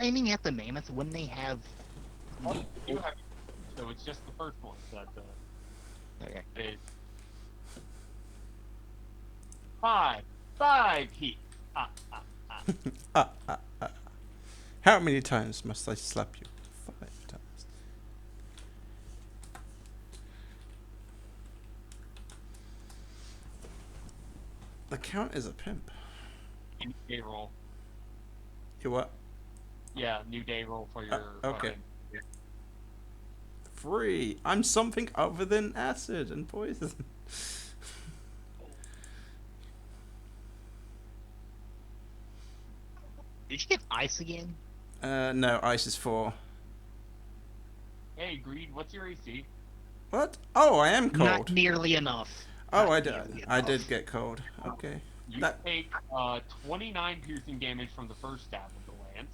aiming at the mammoth, wouldn't they have? Oh, you have, so it's just the first one that Okay. is five, five heat. Ah, ah, ah. Ah, ah, ah. How many times must I slap you? 5 times. The count is a pimp. New day roll. You what? Yeah, new day roll for your Okay. fucking. 3. I'm something other than acid and poison. Did you get ice again? No, ice is 4. Hey, Greed, what's your AC? What? Oh, I am Not cold. nearly enough. Oh, Not nearly I did enough. get cold. Okay. You That. take 29 piercing damage from the first stab of the lance.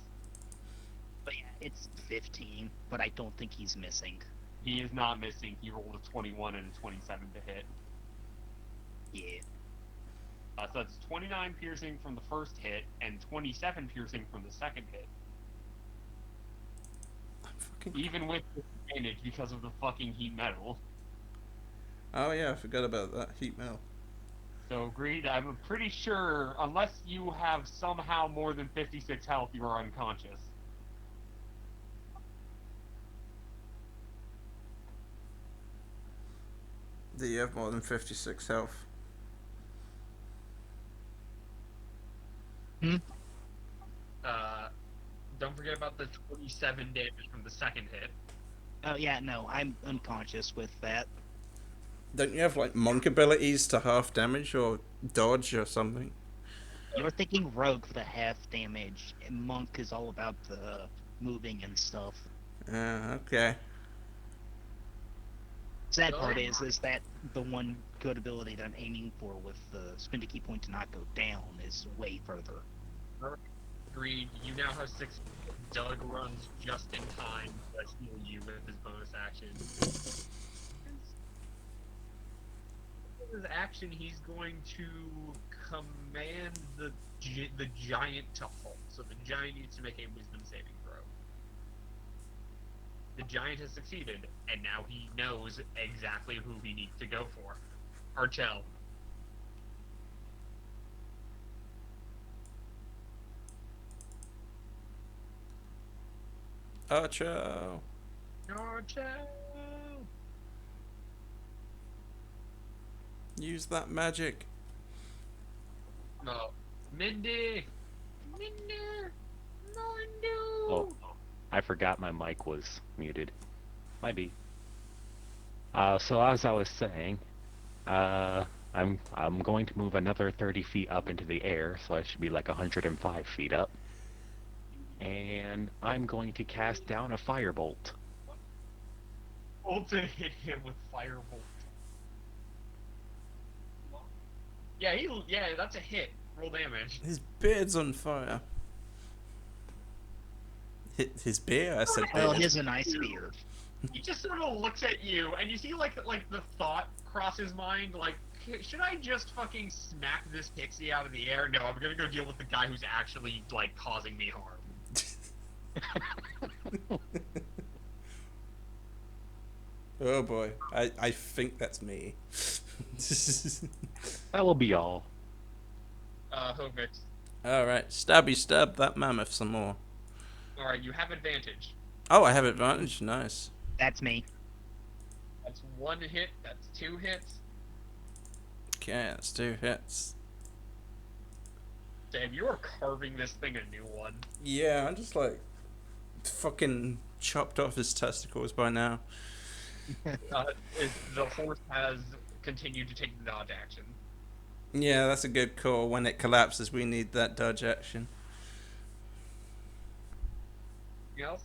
But yeah, it's 15. But I don't think he's missing. He is not missing. He rolled a 21 and a 27 to hit. Yeah. So that's 29 piercing from the first hit and 27 piercing from the second hit. I'm fucking. Even with disadvantage because of the fucking heat metal. Oh yeah, I forgot about that heat metal. So, Greed, I'm pretty sure, unless you have somehow more than 56 health, you are unconscious. Do you have more than 56 health? Hmm? Uh, don't forget about the 27 damage from the second hit. Oh yeah, no, I'm unconscious with that. Don't you have like monk abilities to half damage or dodge or something? You're thinking rogue for the half damage, and monk is all about the moving and stuff. Okay. Sad part is that the one good ability that I'm aiming for with the spin to key point to not go down is way further. Greed, you now have 6. Doug runs just in time to heal you with his bonus action. His action, he's going to command the giant to halt. So the giant needs to make a wisdom saving throw. The giant has succeeded, and now he knows exactly who he needs to go for. Archel. Archo. Archel. Use that magic. No. Mindy. Mindy. Oh, Mondo. I forgot my mic was muted. Might be. So as I was saying, I'm going to move another 30 feet up into the air, so I should be like 105 feet up. And I'm going to cast down a firebolt. Roll to hit him with firebolt. Yeah, that's a hit. Roll damage. His beard's on fire. His beard? I said Well, beard. it is a nice beard. He just sort of looks at you, and you see like the thought cross his mind, like, should I just fucking smack this pixie out of the air? No, I'm gonna go deal with the guy who's actually like causing me harm. Oh boy. I think that's me. That will be all. Hovix. Alright, stabby stab that mammoth some more. Alright, you have advantage. Oh, I have advantage. Nice. That's me. That's 1 hit, that's 2 hits. Okay, that's 2 hits. Damn, you are carving this thing a new one. Yeah, I'm just like fucking chopped off his testicles by now. The horse has continued to take the dodge action. Yeah, that's a good call. When it collapses, we need that dodge action. Anything else?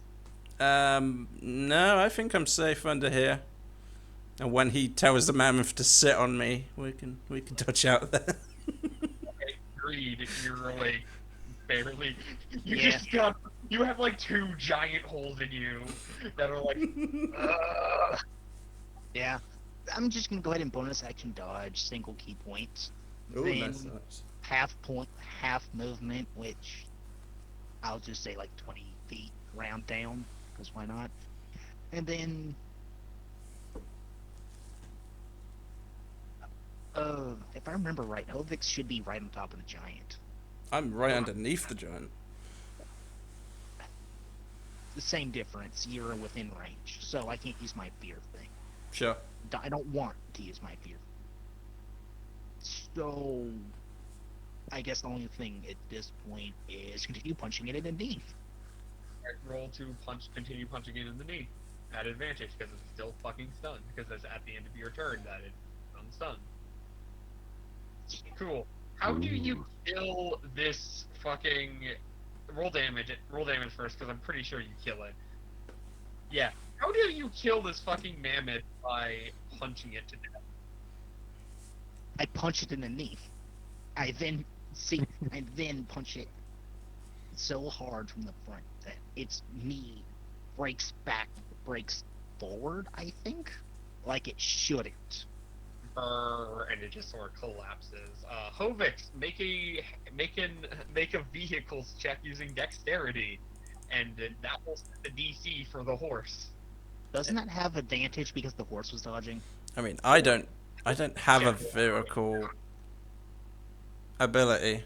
No, I think I'm safe under here. And when he tells the mammoth to sit on me, we can dodge out there. Okay, Greed, you're like barely. You Yeah. just got. You have like 2 giant holes in you that are like. Yeah. I'm just gonna go ahead and bonus action dodge, single key point. Ooh, Then nice. half point, half movement, which I'll just say like 20 feet round down, because why not? And then, if I remember right, Hovix should be right on top of the giant. I'm right underneath the giant. The same difference. You're within range, so I can't use my fear thing. Sure. I don't want to use my fear. So, I guess the only thing at this point is continue punching it in the knee. Alright, roll to continue punching it in the knee. At advantage, because it's still fucking stunned, because it's at the end of your turn that it's unstunned. Cool. How do you kill this fucking... Roll damage first, because I'm pretty sure you kill it. Yeah. How do you kill this fucking mammoth by punching it to death? I punch it in the knee. I then punch it so hard from the front that its knee breaks forward, I think. Like it shouldn't. And it just sort of collapses. Hovix, make a vehicles check using dexterity, and that will set the DC for the horse. Doesn't that have advantage because the horse was dodging? I mean, I don't have a vehicle ability.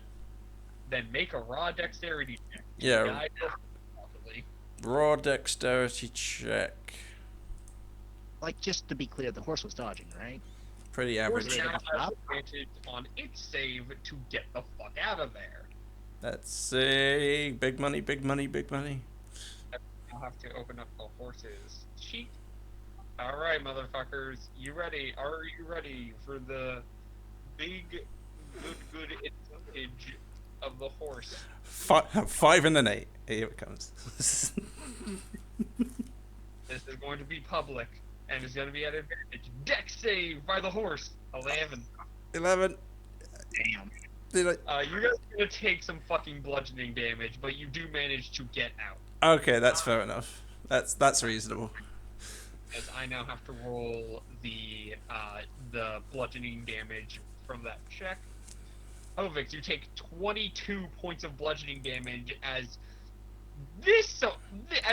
Then make a raw dexterity check. Yeah. Guide it properly. Raw dexterity check. Like, just to be clear, the horse was dodging, right? Pretty Horse average. now Stop. has advantage on its save to get the fuck out of there. Let's see. Big money, big money, big money. I'll have to open up the horse's sheet. Alright, motherfuckers. You ready? Are you ready for the big, good advantage of the horse? 5 and an 8. Here it comes. This is going to be public, and it's going to be at advantage. Dex save by the horse. 11. 11. Damn. Did You guys are going to take some fucking bludgeoning damage, but you do manage to get out. Okay, that's fair enough. That's reasonable. As I now have to roll the bludgeoning damage from that check. Hovix, you take 22 points of bludgeoning damage as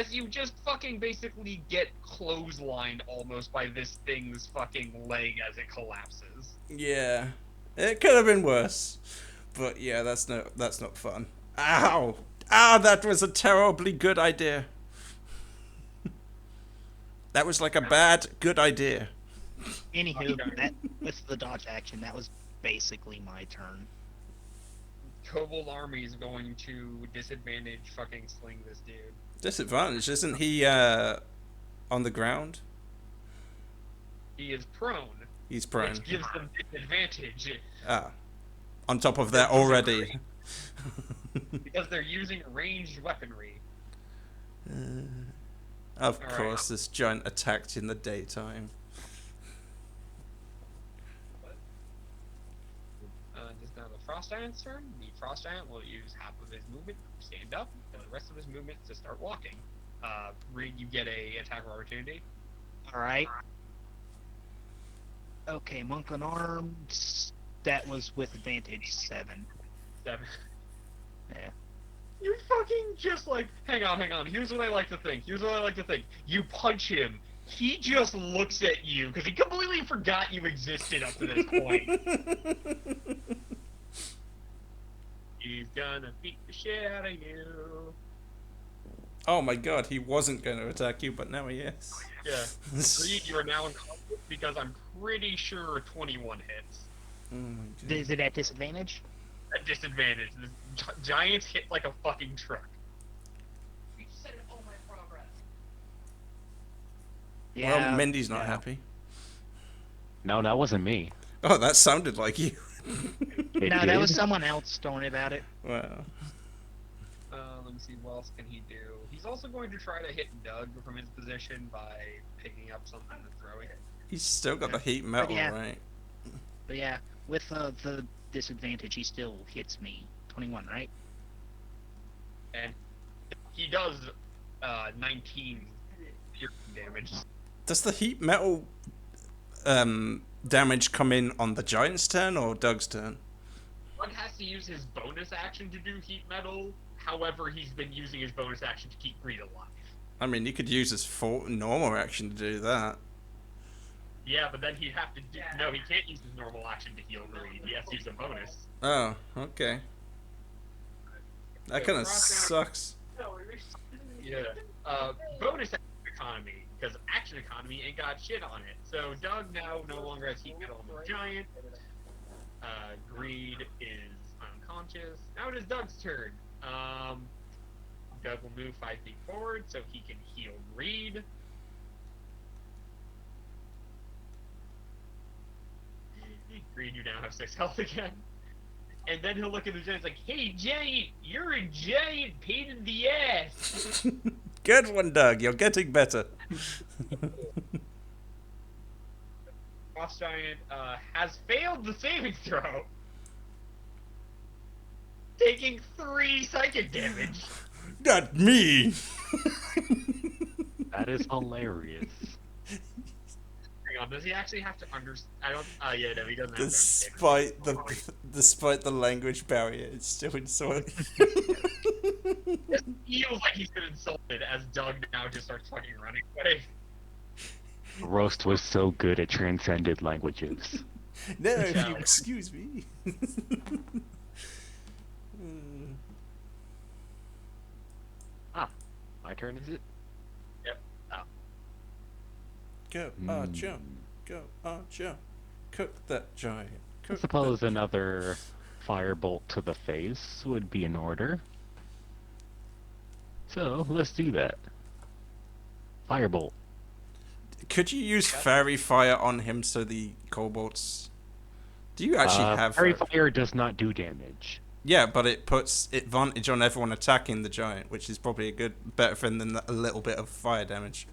you just fucking basically get clotheslined almost by this thing's fucking leg as it collapses. Yeah, it could have been worse, but yeah, that's not fun. Ow! Ow! That was a terribly good idea. That was like a bad good idea. Anywho, that with the dodge action, that was basically my turn. Kobold army is going to disadvantage fucking sling this dude. Disadvantage, isn't he on the ground? He is prone. He's prone. Which gives them disadvantage. Ah. On top of that already. Because they're using ranged weaponry. Of Alright. course, this giant attacked in the daytime. This is now the Frost Giant's turn. The Frost Giant will use half of his movement to stand up, and the rest of his movement to start walking. Reed, you get a attack of opportunity. Alright. Okay, monk unarmed. That was with advantage 7. 7. Yeah. You fucking just like, hang on. Here's what I like to think. You punch him. He just looks at you because he completely forgot you existed up to this point. He's gonna beat the shit out of you. Oh my god, he wasn't going to attack you, but now he is. Yeah. Reed, you are now in conflict because I'm pretty sure 21 hits. Oh my god. Is it at disadvantage? At disadvantage. The Giants hit like a fucking truck. You just said all my progress. Well, Mindy's not happy. No, that wasn't me. Oh, that sounded like you. It No, that did? was someone else throwing about it. Wow. Let me see, what else can he do? He's also going to try to hit Doug from his position by picking up something and throwing it. He's still got the heat metal, yeah. right? But yeah, with the disadvantage, he still hits me. 21, right? And he does 19 piercing damage. Does the heat metal damage come in on the giant's turn or Doug's turn? Doug has to use his bonus action to do heat metal. However, he's been using his bonus action to keep Greed alive. I mean, you could use his full normal action to do that. Yeah, but then he'd have to do. No, he can't use his normal action to heal Greed. He has to use a bonus. Oh, okay. That So kind of cross out- sucks. Yeah. Bonus action economy, because action economy ain't got shit on it. So Doug now no longer has heat metal on the giant. Greed is unconscious. Now it is Doug's turn. Doug will move 5 feet forward so he can heal Greed. Greed, you now have 6 health again. And then he'll look at the giant like, hey, giant, you're a giant pain in the ass. Good one, Doug. You're getting better. Frost Giant has failed the saving throw, taking 3 psychic damage. Not me. That is hilarious. Hang on, does he actually have to understand? I don't. Yeah, no, he doesn't have Despite the language barrier, it's still insulting. It feels like he's been insulted as Doug now just starts fucking running away. Roast was so good at transcended languages. No, if Yeah. you excuse me. My turn, is it? Go, Archer. Go, Archer. Cook that giant. I Cook suppose that... another firebolt to the face would be in order. So, let's do that. Firebolt. Could you use fairy fire on him so the kobolds... Do you actually have... Fairy fire does not do damage. Yeah, but it puts advantage on everyone attacking the giant, which is probably a better thing than a little bit of fire damage.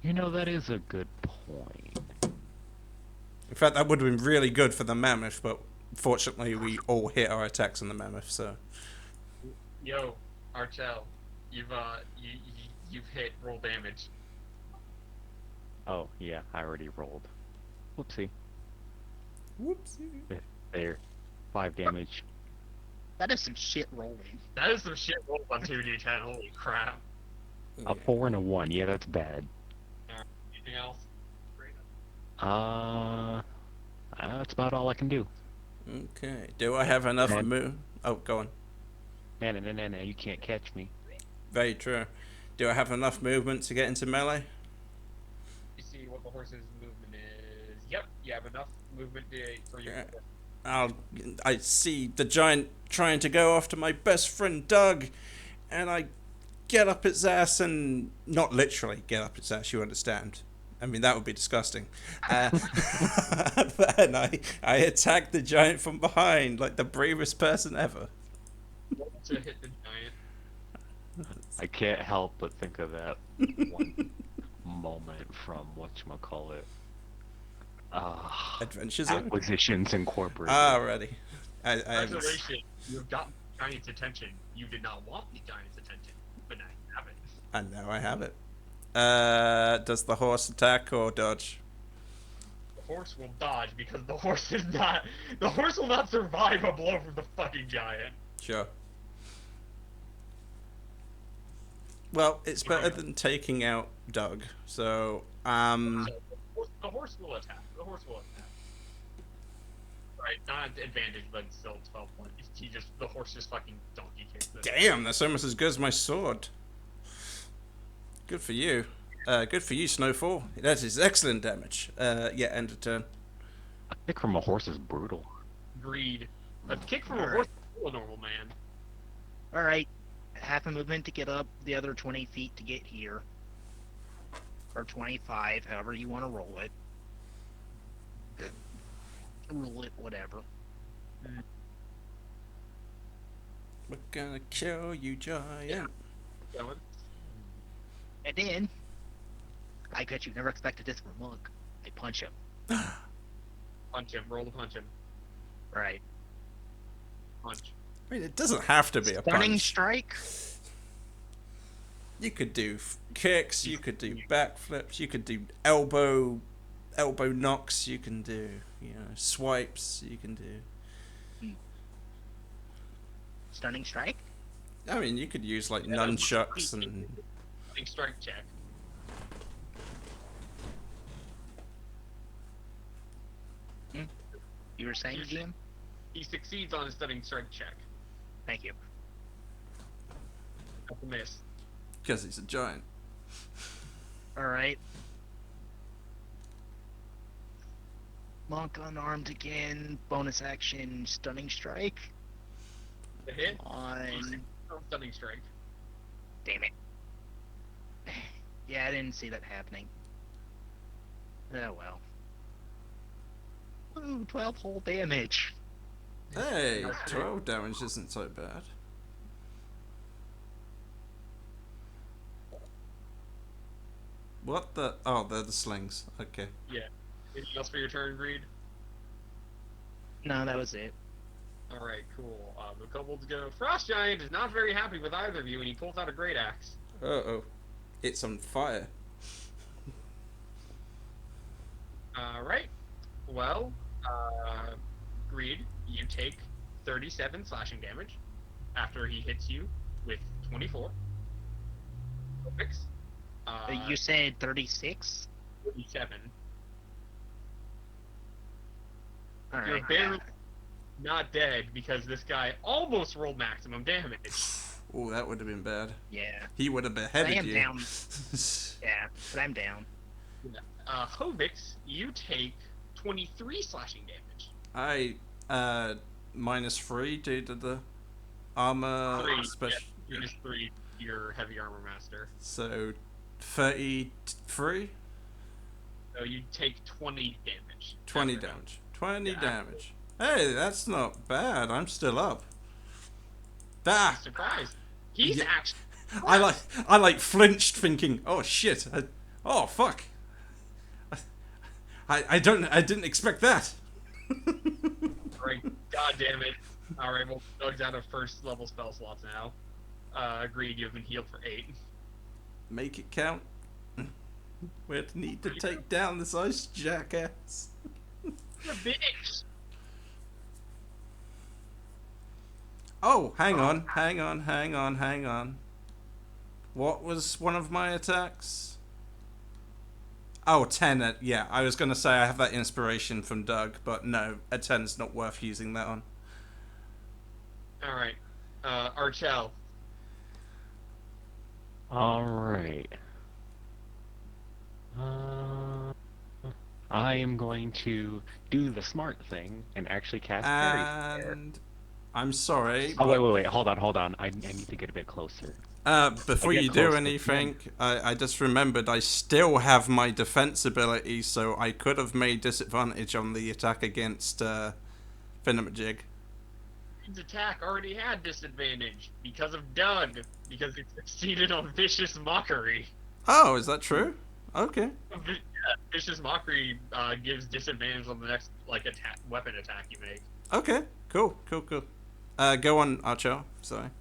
You know, that is a good point. In fact, that would have been really good for the mammoth, but fortunately we all hit our attacks on the mammoth, so... Yo, Archel, you've hit roll damage. Oh, yeah, I already rolled. Whoopsie. Whoopsie. There. 5 damage. That is some shit rolling. That is some shit rolls on 2d10. Holy crap. A 4 and a 1. Yeah, that's bad. Anything else? That's about all I can do. Okay. Do I have enough Man. move? Oh, go on. No, you can't catch me. Very true. Do I have enough movement to get into melee? You see what the horse's movement is. Yep, you have enough movement for you. Yeah. I see the giant trying to go after my best friend Doug, and I get up its ass and not literally get up its ass. You understand? I mean, that would be disgusting. And I attack the giant from behind like the bravest person ever. To hit the giant. I can't help but think of that one moment from whatchamacallit. Adventures Zone? Acquisitions Incorporated. Alrighty. I haven't... Congratulations, you've gotten the giant's attention. You did not want the giant's attention, but now you have it. And now I have it. Does the horse attack or dodge? The horse will dodge because the horse is not. The horse will not survive a blow from the fucking giant. Sure. Well, it's better than taking out Doug. So, So the horse will attack. The horse will attack. Right, not advantage, but still 12 points. The horse just fucking donkey kicks it. damn, that's almost as good as my sword. Good for you. Good for you, Snowfall. That is excellent damage. Yeah, end of turn. A kick from a horse is brutal. Greed. A kick from a Alright. horse is still a normal man. Alright. Half a movement to get up, the other 20 feet to get here. Or 25, however you want to roll it. Roll it, whatever. We're gonna kill you, giant. Going. And then, I bet you never expected this from a monk. I punch him. Punch him. Roll to punch him. Right. Punch. I mean, it doesn't have to be a Stunning punch. strike? You could do kicks, you could do backflips, you could do elbow knocks, you can do, swipes, you can do. Stunning strike? I mean, you could use like Yeah, nunchucks and. Stunning strike check. You were saying, GM? He succeeds on his stunning strike check. Thank you. That's a miss. Because he's a giant. Alright. Monk unarmed again. Bonus action, stunning strike. The hit On. on stunning strike. Damn it. Yeah, I didn't see that happening. Oh well. Ooh, 12 whole damage. Hey, 12 damage isn't so bad. What the? Oh, they're the slings. Okay. Yeah. Anything else for your turn, Greed? No, that was it. Alright, cool. The kobolds go. Frost Giant is not very happy with either of you, and he pulls out a great axe. Uh-oh. It's on fire. Alright. Well, Greed, you take 37 slashing damage after he hits you with 24. Fix. You said 36? 37. Alright. You're barely not dead because this guy almost rolled maximum damage. Oh, that would have been bad. Yeah. He would have I beheaded am you. down. Yeah, but I'm down. Hovix, you take 23 slashing damage. I -3 due to the armor 3, special. yeah, minus 3, your heavy armor master. So 33. So you take 20 damage. 20 after that. damage. 20 Yeah. damage. Hey, that's not bad. I'm still up. Ah, Surprise! He's Yeah. actually. I like flinched, thinking, oh shit, oh fuck. I didn't expect that. Right, god damn it. Alright, well, Doug's out of first level spell slots now. Agreed, you've been healed for 8. Make it count. We need to take down this ice jackass. You're a bitch! Oh, hang on. What was one of my attacks? Oh, 10. Yeah, I was going to say I have that inspiration from Doug, but no, a 10's not worth using that on. Alright, Archel. Alright. I am going to do the smart thing and actually cast Fairy Fire. And I'm sorry. Oh, but, wait. Hold on. I need to get a bit closer. before Get you do closer. anything, I just remembered I still have my defense ability, so I could have made disadvantage on the attack against Thingamajig. His attack already had disadvantage because of Doug, because it succeeded on Vicious Mockery. Oh, is that true? Okay. Yeah, Vicious Mockery gives disadvantage on the next weapon attack you make. Okay. Cool. Go on, Archer. Sorry.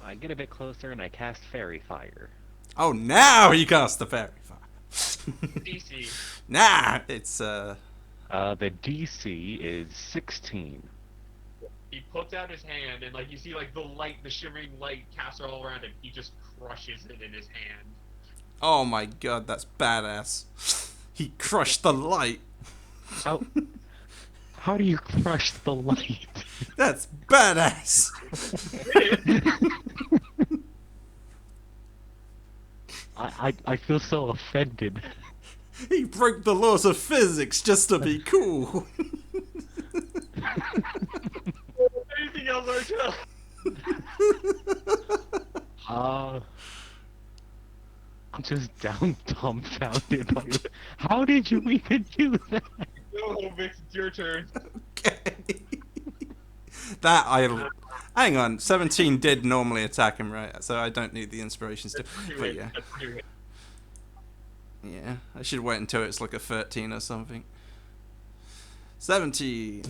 I get a bit closer and I cast Fairy Fire. Oh, now he cast the fairy fire. DC. Nah, it's The DC is 16. He puts out his hand and you see the shimmering light cast all around him. He just crushes it in his hand. Oh my god, that's badass. He crushed the light. How do you crush the light? That's badass. I feel so offended. He broke the laws of physics just to be cool. Anything else, Archel? I'm just dumbfounded by it. How did you even do that? No, Vix, it's your turn. Okay. Hang on, 17 did normally attack him, right? So I don't need the inspiration still. But yeah. Yeah, I should wait until it's like a 13 or something. 17.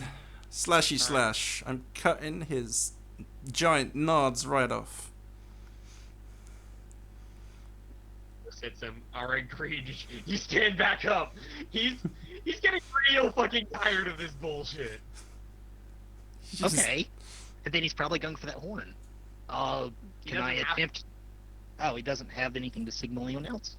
Slashy slash. I'm cutting his giant nods right off. This hits him. Alright, Greed, you stand back up. He's getting real fucking tired of this bullshit. Just- Okay. And then he's probably going for that horn. He Can I doesn't have- attempt? Oh, he doesn't have anything to signal anyone else.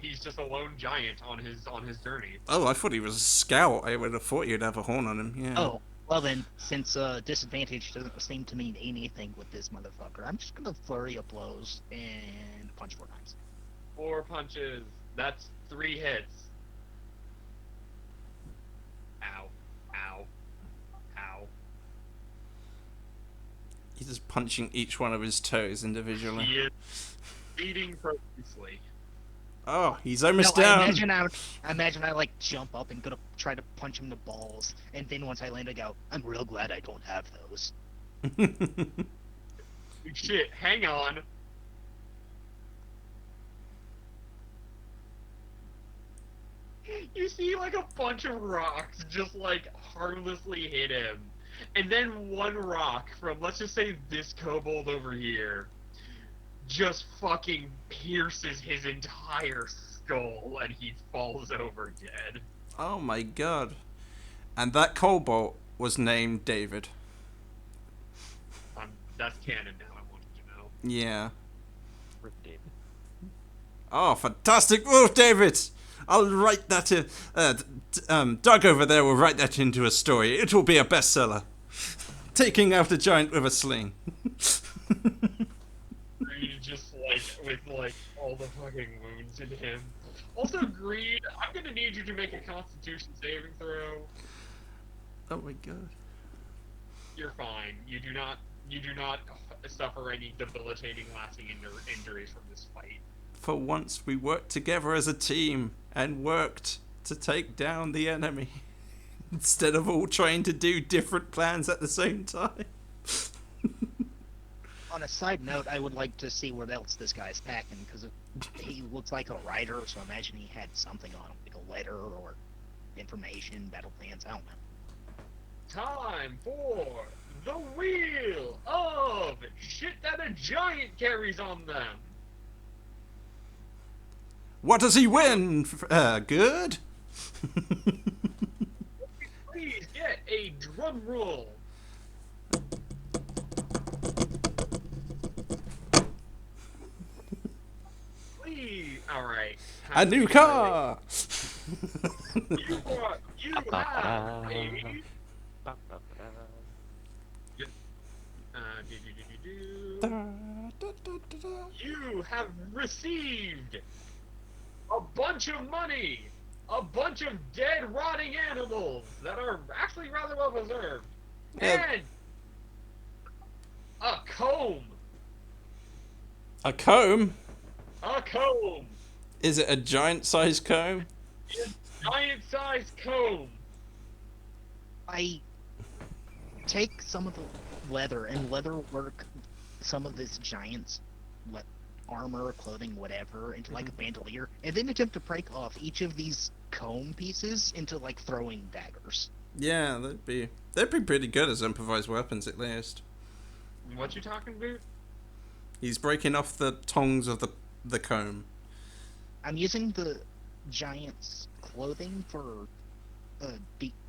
He's just a lone giant on his journey. Oh, I thought he was a scout. I would have thought you'd have a horn on him. Yeah. Oh, well then, since disadvantage doesn't seem to mean anything with this motherfucker, I'm just gonna flurry of blows and punch 4 times. 4 punches. That's 3 hits. Ow. Ow. Ow. He's just punching each one of his toes individually. He is bleeding profusely. Oh, he's No, almost I down. imagine I like jump up and go to try to punch him in the balls, and then once I land, I go, I'm real glad I don't have those. Shit, hang on. You see like a bunch of rocks just like harmlessly hit him. And then one rock from, let's just say, this kobold over here just fucking pierces his entire skull and he falls over dead. Oh my god. And that cobalt was named David. That's canon now, I wanted to know. Yeah. Rip David. Oh, fantastic move, David! I'll write that in. Doug over there will write that into a story. It will be a bestseller. Taking out a giant with a sling. Greed just like with like all the fucking wounds in him. Also, Greed, I'm gonna need you to make a Constitution saving throw. Oh my god. You're fine. You do not suffer any debilitating, lasting injuries from this fight. For once, we worked together as a team and worked to take down the enemy. Instead of all trying to do different plans at the same time. On a side note, I would like to see what else this guy's packing, because he looks like a writer, so I imagine he had something on him, like a letter or information, battle plans, I don't know. Time for the wheel of shit that a giant carries on them. What does he win? Good? Please get a drum roll. Please. All right. A new car! You have a you have received a bunch of money, a bunch of dead, rotting animals that are actually rather well preserved, Yeah. and a comb. A comb? A comb. Is it a giant-sized comb? Giant-sized comb. I take some of the leather and leather work some of this giant's armor, clothing, whatever, into like a bandolier, and then attempt to break off each of these comb pieces into like throwing daggers. Yeah, they'd be pretty good as improvised weapons at least. What you talking about? He's breaking off the tongs of the comb. I'm using the giant's clothing for a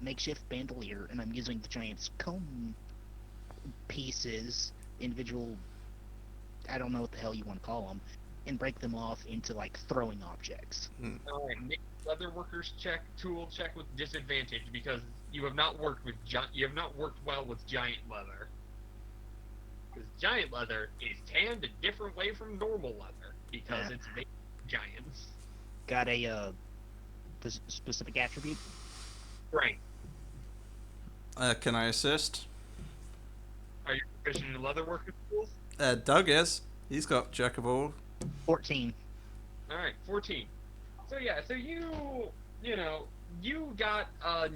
makeshift bandolier, and I'm using the giant's comb pieces, individual, I don't know what the hell you want to call them, and break them off into like throwing objects. All right, make a leather workers tool check with disadvantage because you have not worked well with giant leather. Because giant leather is tanned a different way from normal leather because it's made of giants. Got a specific attribute? Right. Can I assist? Are you proficient in leather workers tools? Doug is. He's got jack of all. 14. All right, 14. So yeah, so you got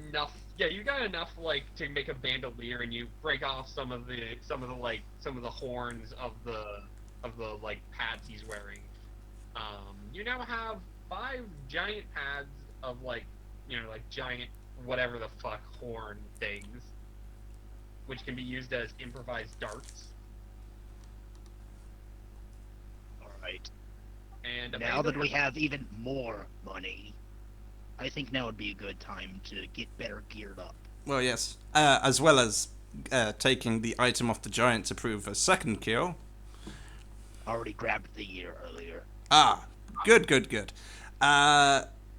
enough. Yeah, you got enough like to make a bandolier, and you break off some of the horns of the like pads he's wearing. You now have 5 giant pads of like giant whatever the fuck horn things, which can be used as improvised darts. Alright. And Now that we have even more money, I think now would be a good time to get better geared up. Well, yes. As well as taking the item off the giant to prove a second kill. Already grabbed the ear earlier. Ah, good, good, good.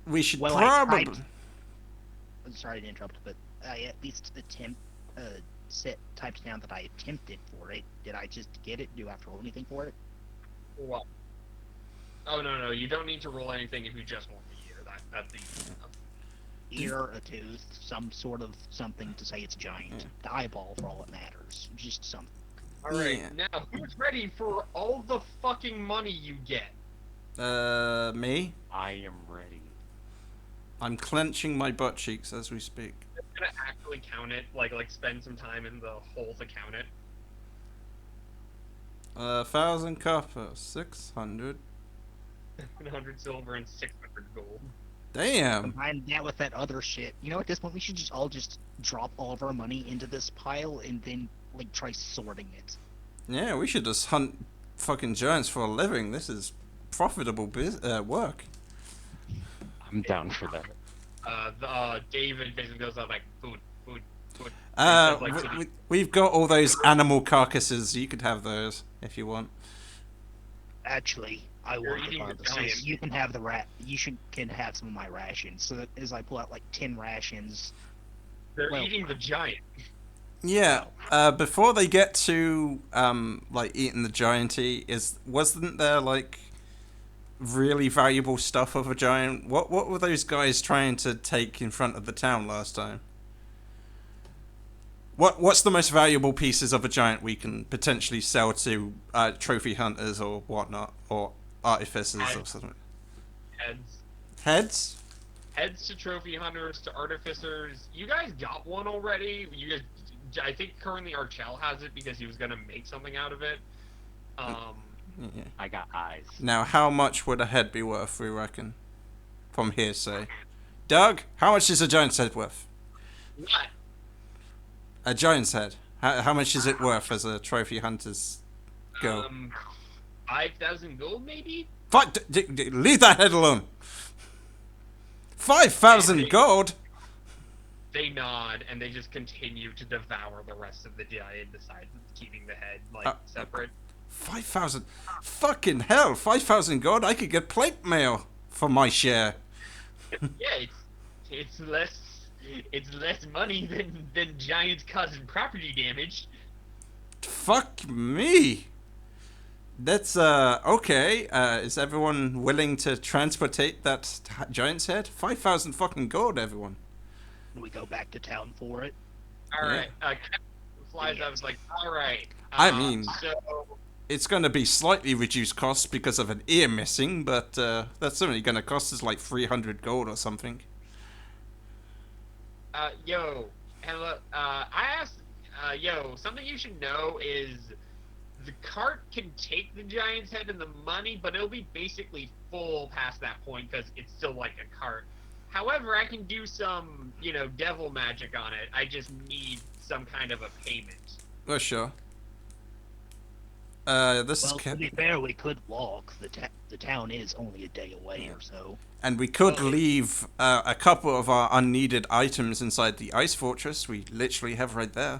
We should Well, I probably. typed- I'm sorry to interrupt, but I at least typed down that I attempted for it. Did I just get it? Do I have to roll anything for it? What? Oh no, you don't need to roll anything if you just want the ear. That's easy enough. Ear, a tooth, some sort of something to say it's giant. The eyeball, for all it matters. Just something. Alright, Yeah. now who's ready for all the fucking money you get? Me? I am ready. I'm clenching my butt cheeks as we speak. I'm gonna actually count it, like spend some time in the hole to count it. 1,000 copper, 600. 100 silver and 600 gold. Damn. Combine that with that other shit. You know, at this point, we should just all just drop all of our money into this pile and then, like, try sorting it. Yeah, we should just hunt fucking giants for a living. This is profitable work. I'm down for that. David basically goes out like, food. We've got all those animal carcasses. You could have those if you want. Actually, I You're want to eating buy the this. giant. You can have can have some of my rations. So that as I pull out like 10 rations. They're Well- eating the giant. Yeah. Before they get to like eating the gianty, wasn't there like really valuable stuff of a giant? What were those guys trying to take in front of the town last time? What's the most valuable pieces of a giant we can potentially sell to trophy hunters or whatnot, or artificers or something? Heads. Heads? To trophy hunters, to artificers. You guys got one already. I think currently Archel has it because he was gonna make something out of it. Yeah. I got eyes. Now, how much would a head be worth, we reckon? From hearsay. Doug, how much is a giant's head worth? What? A giant's head. How much is it worth as a trophy hunter's go? 5,000 gold maybe? Leave that head alone. 5,000 gold? They nod and they just continue to devour the rest of the giant besides keeping the head separate. 5,000. Fucking hell, 5,000 gold? I could get plate mail for my share. Yeah, it's less money than giants causing property damage. Fuck me. That's, okay. Is everyone willing to transportate that giant's head? 5,000 fucking gold, everyone. We go back to town for it. All right. Captain flies up. Is like, all right. I mean- so It's going to be slightly reduced costs because of an ear missing, but that's only going to cost us like 300 gold or something. Yo, hello. I asked. Yo, something you should know is the cart can take the giant's head and the money, but it'll be basically full past that point because it's still like a cart. However, I can do some, devil magic on it. I just need some kind of a payment. Oh, sure. This Well, is to be fair, we could walk. The town is only a day away or so. and we could leave a couple of our unneeded items inside the ice fortress. We literally have right there.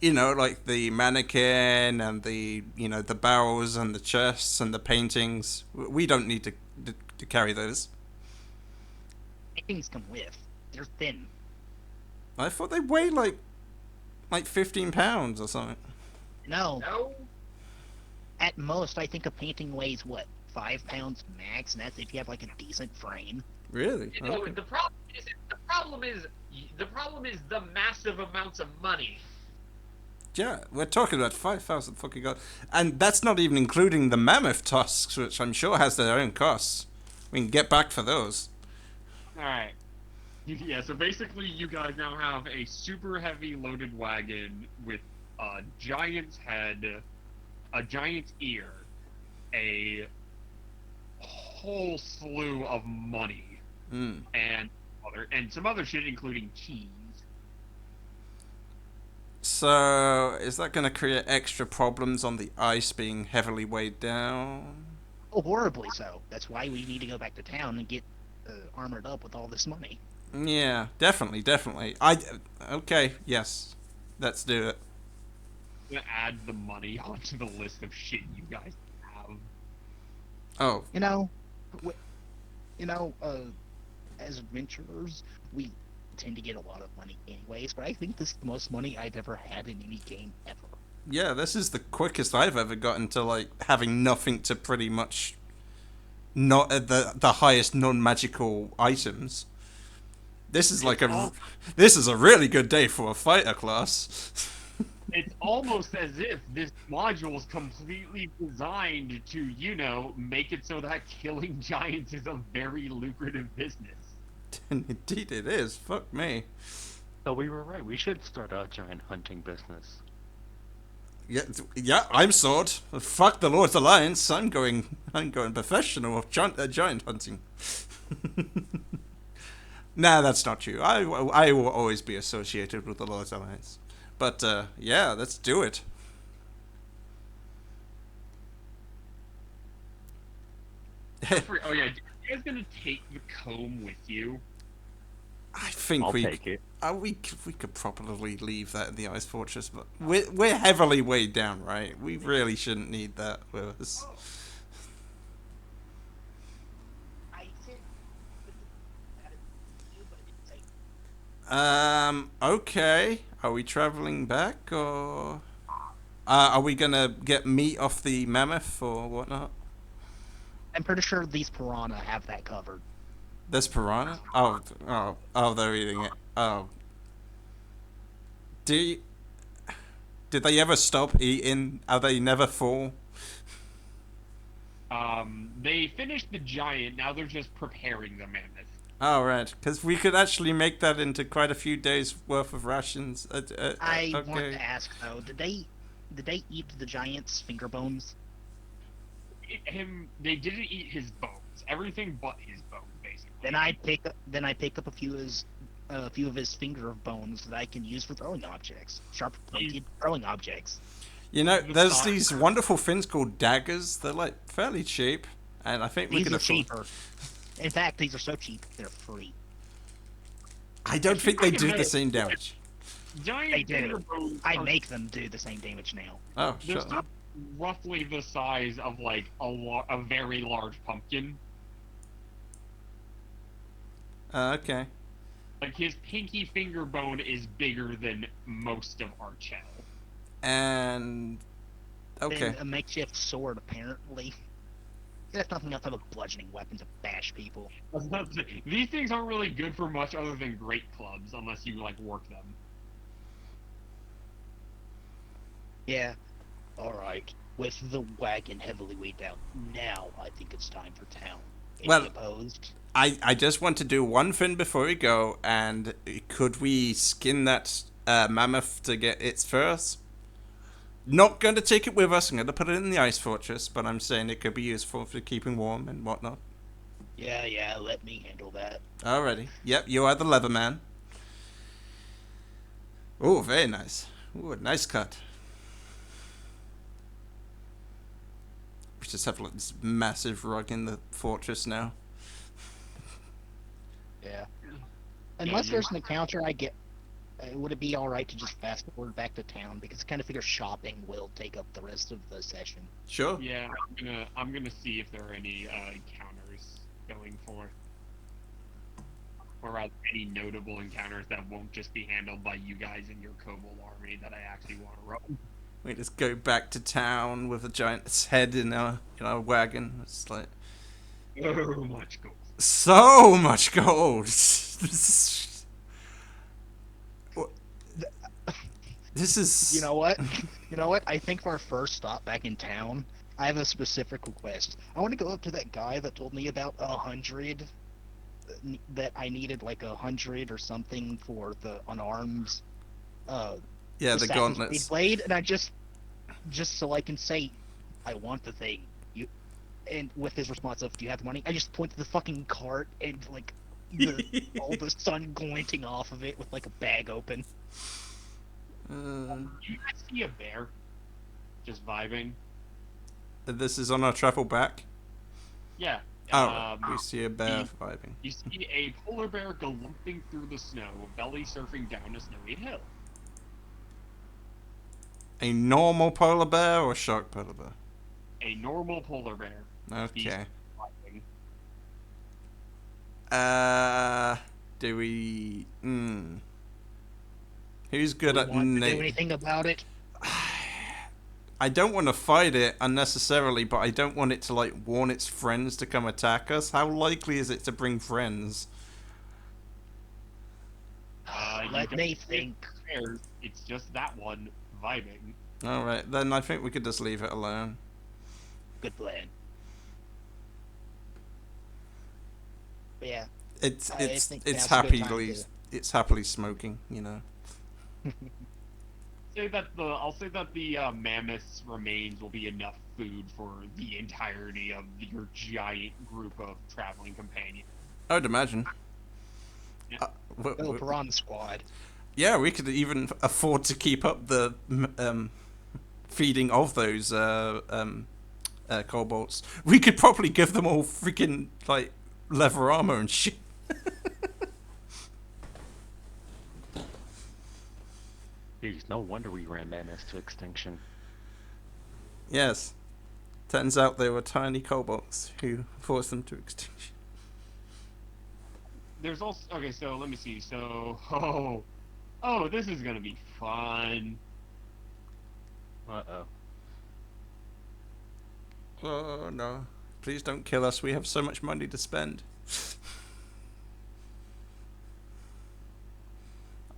Like the mannequin and the barrels and the chests and the paintings. We don't need to carry those. Things come with. They're thin. I thought they weigh like 15 pounds or something. No, No. at most, I think a painting weighs, 5 pounds max, and that's if you have, like, a decent frame. Really? Okay. The problem is the massive amounts of money. Yeah, we're talking about 5,000 fucking gold. And that's not even including the mammoth tusks, which I'm sure has their own costs. We can get back for those. All right. Yeah, so basically you guys now have a super heavy loaded wagon with a giant's head, a giant's ear, a whole slew of money, Mm. and some other shit, including cheese. So, is that going to create extra problems on the ice being heavily weighed down? Oh, horribly so. That's why we need to go back to town and get armored up with all this money. Yeah, definitely, definitely. Okay, yes, let's do it. I'm gonna add the money onto the list of shit you guys have. Oh, You know, w- you know, as adventurers, we tend to get a lot of money anyways. But I think this is the most money I've ever had in any game ever. yeah, this is the quickest I've ever gotten to like having nothing to pretty much not the highest non-magical items. This is like this is a really good day for a fighter class. It's almost as if this module is completely designed to, make it so that killing giants is a very lucrative business. Indeed, it is. Fuck me. So we were right. We should start a giant hunting business. Yeah, yeah. I'm sword. Fuck the Lord's Alliance. I'm going. I'm going professional of giant hunting. Nah, that's not true. I will always be associated with the Lord's Alliance. But yeah, let's do it. Oh yeah, are you guys gonna take the comb with you? I think I'll take it. we could probably leave that in the ice fortress, but we're heavily weighed down, right? We really shouldn't need that with us. I said that you, but I didn't say. Okay. Are we traveling back, or are we gonna get meat off the mammoth or whatnot? I'm pretty sure these piranha have that covered. There's piranha. Oh, they're eating it. Oh, do you, did they ever stop eating? Are they never full? They finished the giant, now they're just preparing the mammoth. Oh, right. Because we could actually make that into quite a few days worth of rations. I want Okay. to ask though, did they eat the giant's finger bones? They didn't eat his bones. Everything but his bones, basically. Then I pick up a few of his finger bones that I can use for throwing objects, sharp pointed throwing objects. You know, The there's thought- these wonderful things called daggers. They're like fairly cheap, and I think we These can are afford. cheaper. In fact, these are so cheap they're free. I don't think they I can do the make- same damage. Giant They do. finger bones I are- make them do the same damage now. Oh, They're shut still up. roughly the size of like a very large pumpkin. Okay. Like his pinky finger bone is bigger than most of our shell. And okay. Then a makeshift sword, apparently. That's nothing else but a bludgeoning weapon to bash people. I was about to say, these things aren't really good for much other than great clubs, unless you like work them. Yeah. Alright. With the wagon heavily weighed down, now I think it's time for town. Any Well- opposed? I just want to do one thing before we go, and could we skin that mammoth to get its furs? Not going to take it with us. I'm going to put it in the ice fortress, but I'm saying it could be useful for keeping warm and whatnot. Yeah, let me handle that. Alrighty. Yep, you are the leather man. Oh, very nice. Ooh, a nice cut. We just have like this massive rug in the fortress now. Yeah. Unless you- there's an encounter would it be alright to just fast forward back to town? Because I kind of figure shopping will take up the rest of the session. Sure. Yeah, I'm gonna see if there are any encounters going forth, or rather, any notable encounters that won't just be handled by you guys and your kobold army that I actually want to run. We just go back to town with a giant's head in our wagon. It's like So much gold. so much gold. This is You know what? I think for our first stop back in town, I have a specific request. I want to go up to that guy that told me about 100, that I needed like 100 or something for the unarmed, yeah, the Assassin's gauntlets. Creed blade, and I just so I can say, I want the thing. And with his response of, "Do you have the money?" I just point to the fucking cart and like all the sun glinting off of it with like a bag open. You guys see a bear just vibing? This is on our travel back. Yeah. Oh, Um, we see a bear the- vibing. you see a polar bear galumphing through the snow, belly surfing down a snowy hill. A normal polar bear or shark polar bear? A normal polar bear. Okay. Vibing. Do we? Who's good Do we at want to do na- anything about it? I don't want to fight it unnecessarily, but I don't want it to like warn its friends to come attack us. How likely is it to bring friends? You Let don't me see think. bears, it's just that one vibing. All right, then I think we could just leave it alone. Good plan. But yeah, It's I think it's now's a good time happily to- it's happily smoking, you know. I'll say that the mammoth's remains will be enough food for the entirety of your giant group of traveling companions. I would imagine. Yeah. Go Piranha Squad. Yeah, we could even afford to keep up the feeding of those kobolds. We could probably give them all freaking like leather armor and shit. Jeez, no wonder we ran mammoths to extinction. Yes. Turns out they were tiny kobolds who forced them to extinction. There's also okay. So let me see. So this is gonna be fun. Uh-oh. Oh no. Please don't kill us. We have so much money to spend.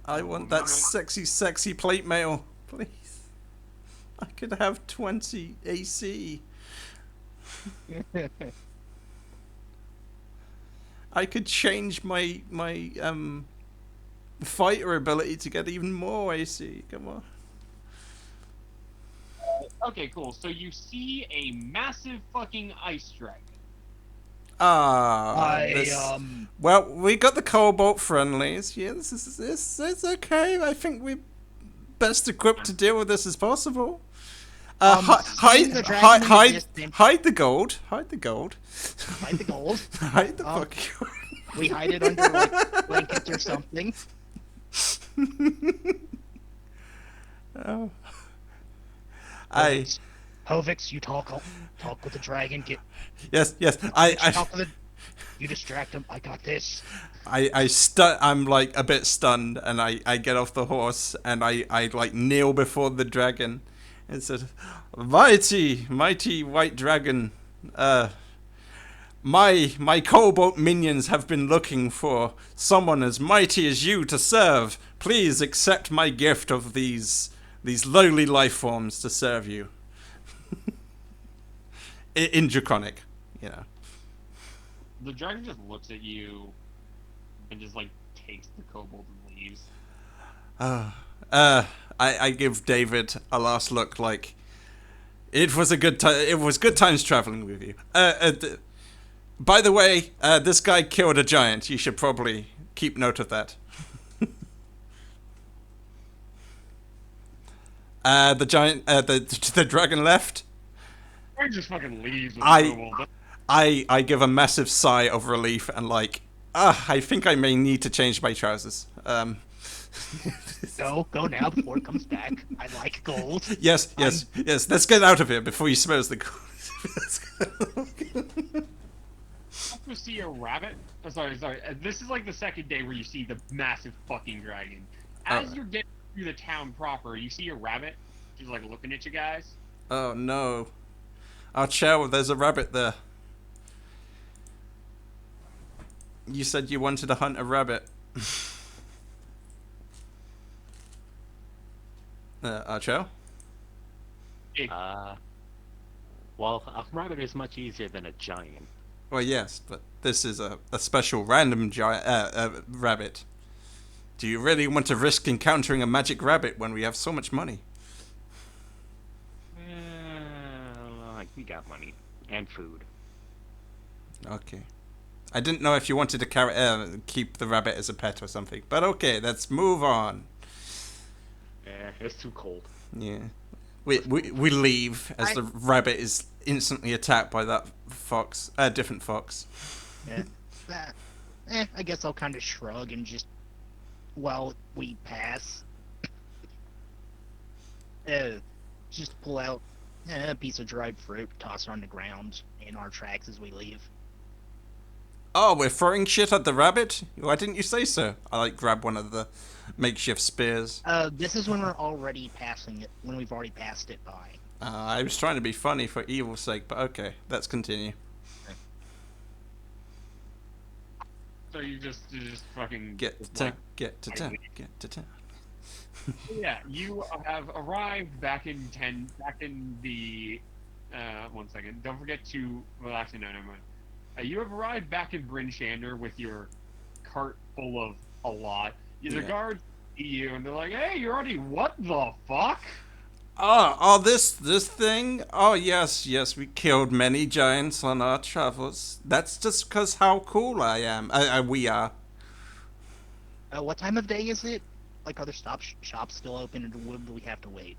I want that sexy, sexy plate mail. Please. I could have 20 AC. I could change my fighter ability to get even more AC. Come on. Okay, cool. So you see a massive fucking ice dragon. Well, we got the Cobalt friendlies. Yeah, this is okay. I think we're best equipped to deal with this as possible. Seeing the dragon in the distance- Hide the gold. Hide the gold. Hide the gold. Hide the Um, fucking gold. We hide it under like blankets or something. Oh. Hovix, you talk with the dragon. Yes. You distract him. I got this. I'm like a bit stunned, and I get off the horse and I like kneel before the dragon and said, mighty white dragon, my cobalt minions have been looking for someone as mighty as you to serve. Please accept my gift of these lowly life forms to serve you. In Draconic, you know. The dragon just looks at you and just like takes the kobold and leaves. I give David a last look like it was a good time. It was good times traveling with you. By the way, this guy killed a giant. You should probably keep note of that. The giant, the dragon left. Or just fucking leaves with I- the kobold. I give a massive sigh of relief and like, I think I may need to change my trousers. Go now before it comes back. I like gold. Yes. Let's get out of here before he smells the gold. You see a rabbit. Oh, sorry. This is like the second day where you see the massive fucking dragon. As you're getting through the town proper, you see a rabbit. She's like looking at you guys. Oh no. Oh, Chow, there's a rabbit there. You said you wanted to hunt a rabbit. Chow? Well, a rabbit is much easier than a giant. Well, yes, but this is a special random giant rabbit. Do you really want to risk encountering a magic rabbit when we have so much money? We got money and food. Okay. I didn't know if you wanted to keep the rabbit as a pet or something, but okay, let's move on. It's too cold. Yeah. We leave as I- the rabbit is instantly attacked by that fox, a different fox. Yeah. I guess I'll kind of shrug and just, while we pass, uh, just pull out a piece of dried fruit, toss it on the ground in our tracks as we leave. Oh, we're throwing shit at the rabbit? Why didn't you say so? I like grab one of the makeshift spears. This is when we're already passing it, when we've already passed it by. I was trying to be funny for evil's sake, but okay, let's continue. So you just fucking Get to just town, like- get to town, get to town. Yeah, you have arrived back in the. 1 second. Don't forget to. Well, actually, no, never mind. You have arrived back in Bryn Shander with your cart full of a lot. The Yeah. guards see you and they're like, "Hey, you're already what the fuck?" This thing? Oh, yes, we killed many giants on our travels. That's just because how cool I am. We are. What time of day is it? Like, are there shops still open, and would we have to wait?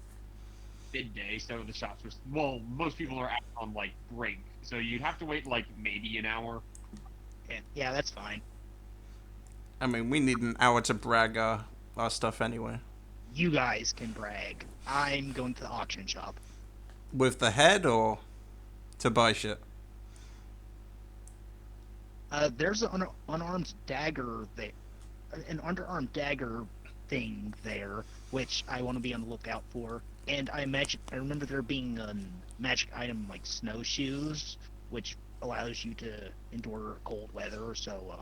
Midday, so the shops are. Well, most people are out on like break, so you'd have to wait like maybe an hour. Yeah, that's fine. I mean, we need an hour to brag our stuff anyway. You guys can brag. I'm going to the auction shop. With the head or to buy shit? There's an unarmed dagger there, an underarmed dagger thing there, which I want to be on the lookout for. And I remember there being a magic item like snowshoes, which allows you to endure cold weather. So,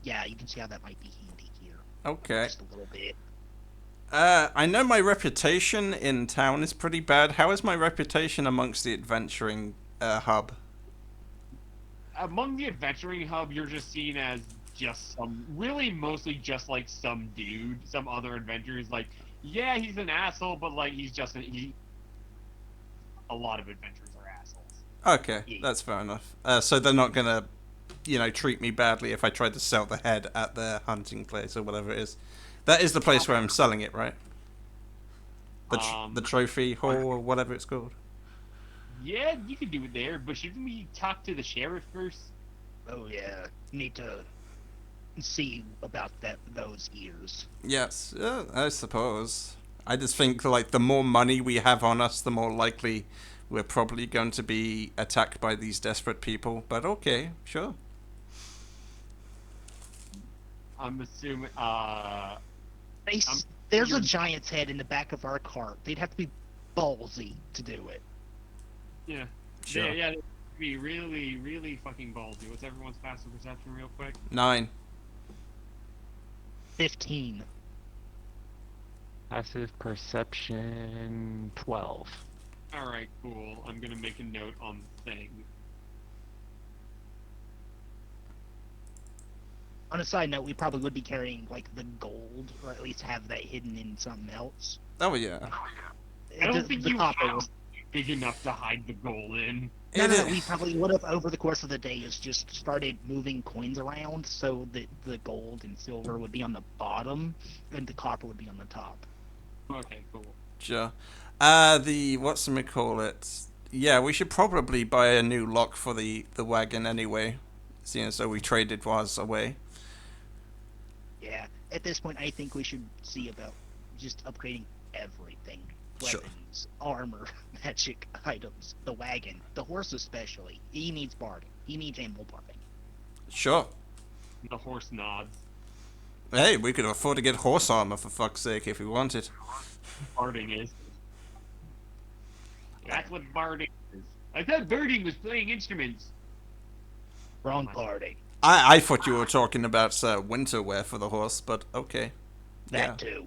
yeah, you can see how that might be handy here. Okay. Just a little bit. I know my reputation in town is pretty bad. How is my reputation amongst the adventuring hub? Among the adventuring hub, you're just seen as just mostly just like some dude, some other adventurers. Like, yeah, he's an asshole, but like he's just a lot of adventurers are assholes. Okay, Yeah. that's fair enough. So they're not gonna, treat me badly if I try to sell the head at their hunting place or whatever it is. That is the place where I'm selling it, right? The trophy hall or whatever it's called. Yeah, you could do it there, but shouldn't we talk to the sheriff first? Oh yeah, need to see about those ears. Yes, I suppose. I just think like the more money we have on us, the more likely we're probably going to be attacked by these desperate people. But okay, sure. I'm assuming. There's a you're- giant's head in the back of our cart. They'd have to be ballsy to do it. Yeah. Sure. Yeah, it'd be really, really fucking ballsy. What's everyone's passive perception, real quick? 9. 15. Passive perception 12. All right, cool. I'm gonna make a note on the thing. On a side note, we probably would be carrying like the gold, or at least have that hidden in something else. Oh yeah. I don't The- think the you copper have was- big enough to hide the gold in. No, It no, is- we probably would have over the course of the day is just started moving coins around so that the gold and silver would be on the bottom and the copper would be on the top. Okay, cool. Sure. Whatchamacallit? Yeah, we should probably buy a new lock for the wagon anyway, seeing as though we traded was away. Yeah, at this point, I think we should see about just upgrading everything. Sure. Weapons, armor, magic items, the wagon, the horse especially. He needs barding. He needs animal barding. Sure. The horse nods. Hey, we could afford to get horse armor for fuck's sake if we wanted. Barding is. That's what barding is. I thought birding was playing instruments. Wrong barding. I thought you were talking about winter wear for the horse, but okay. That Yeah. too.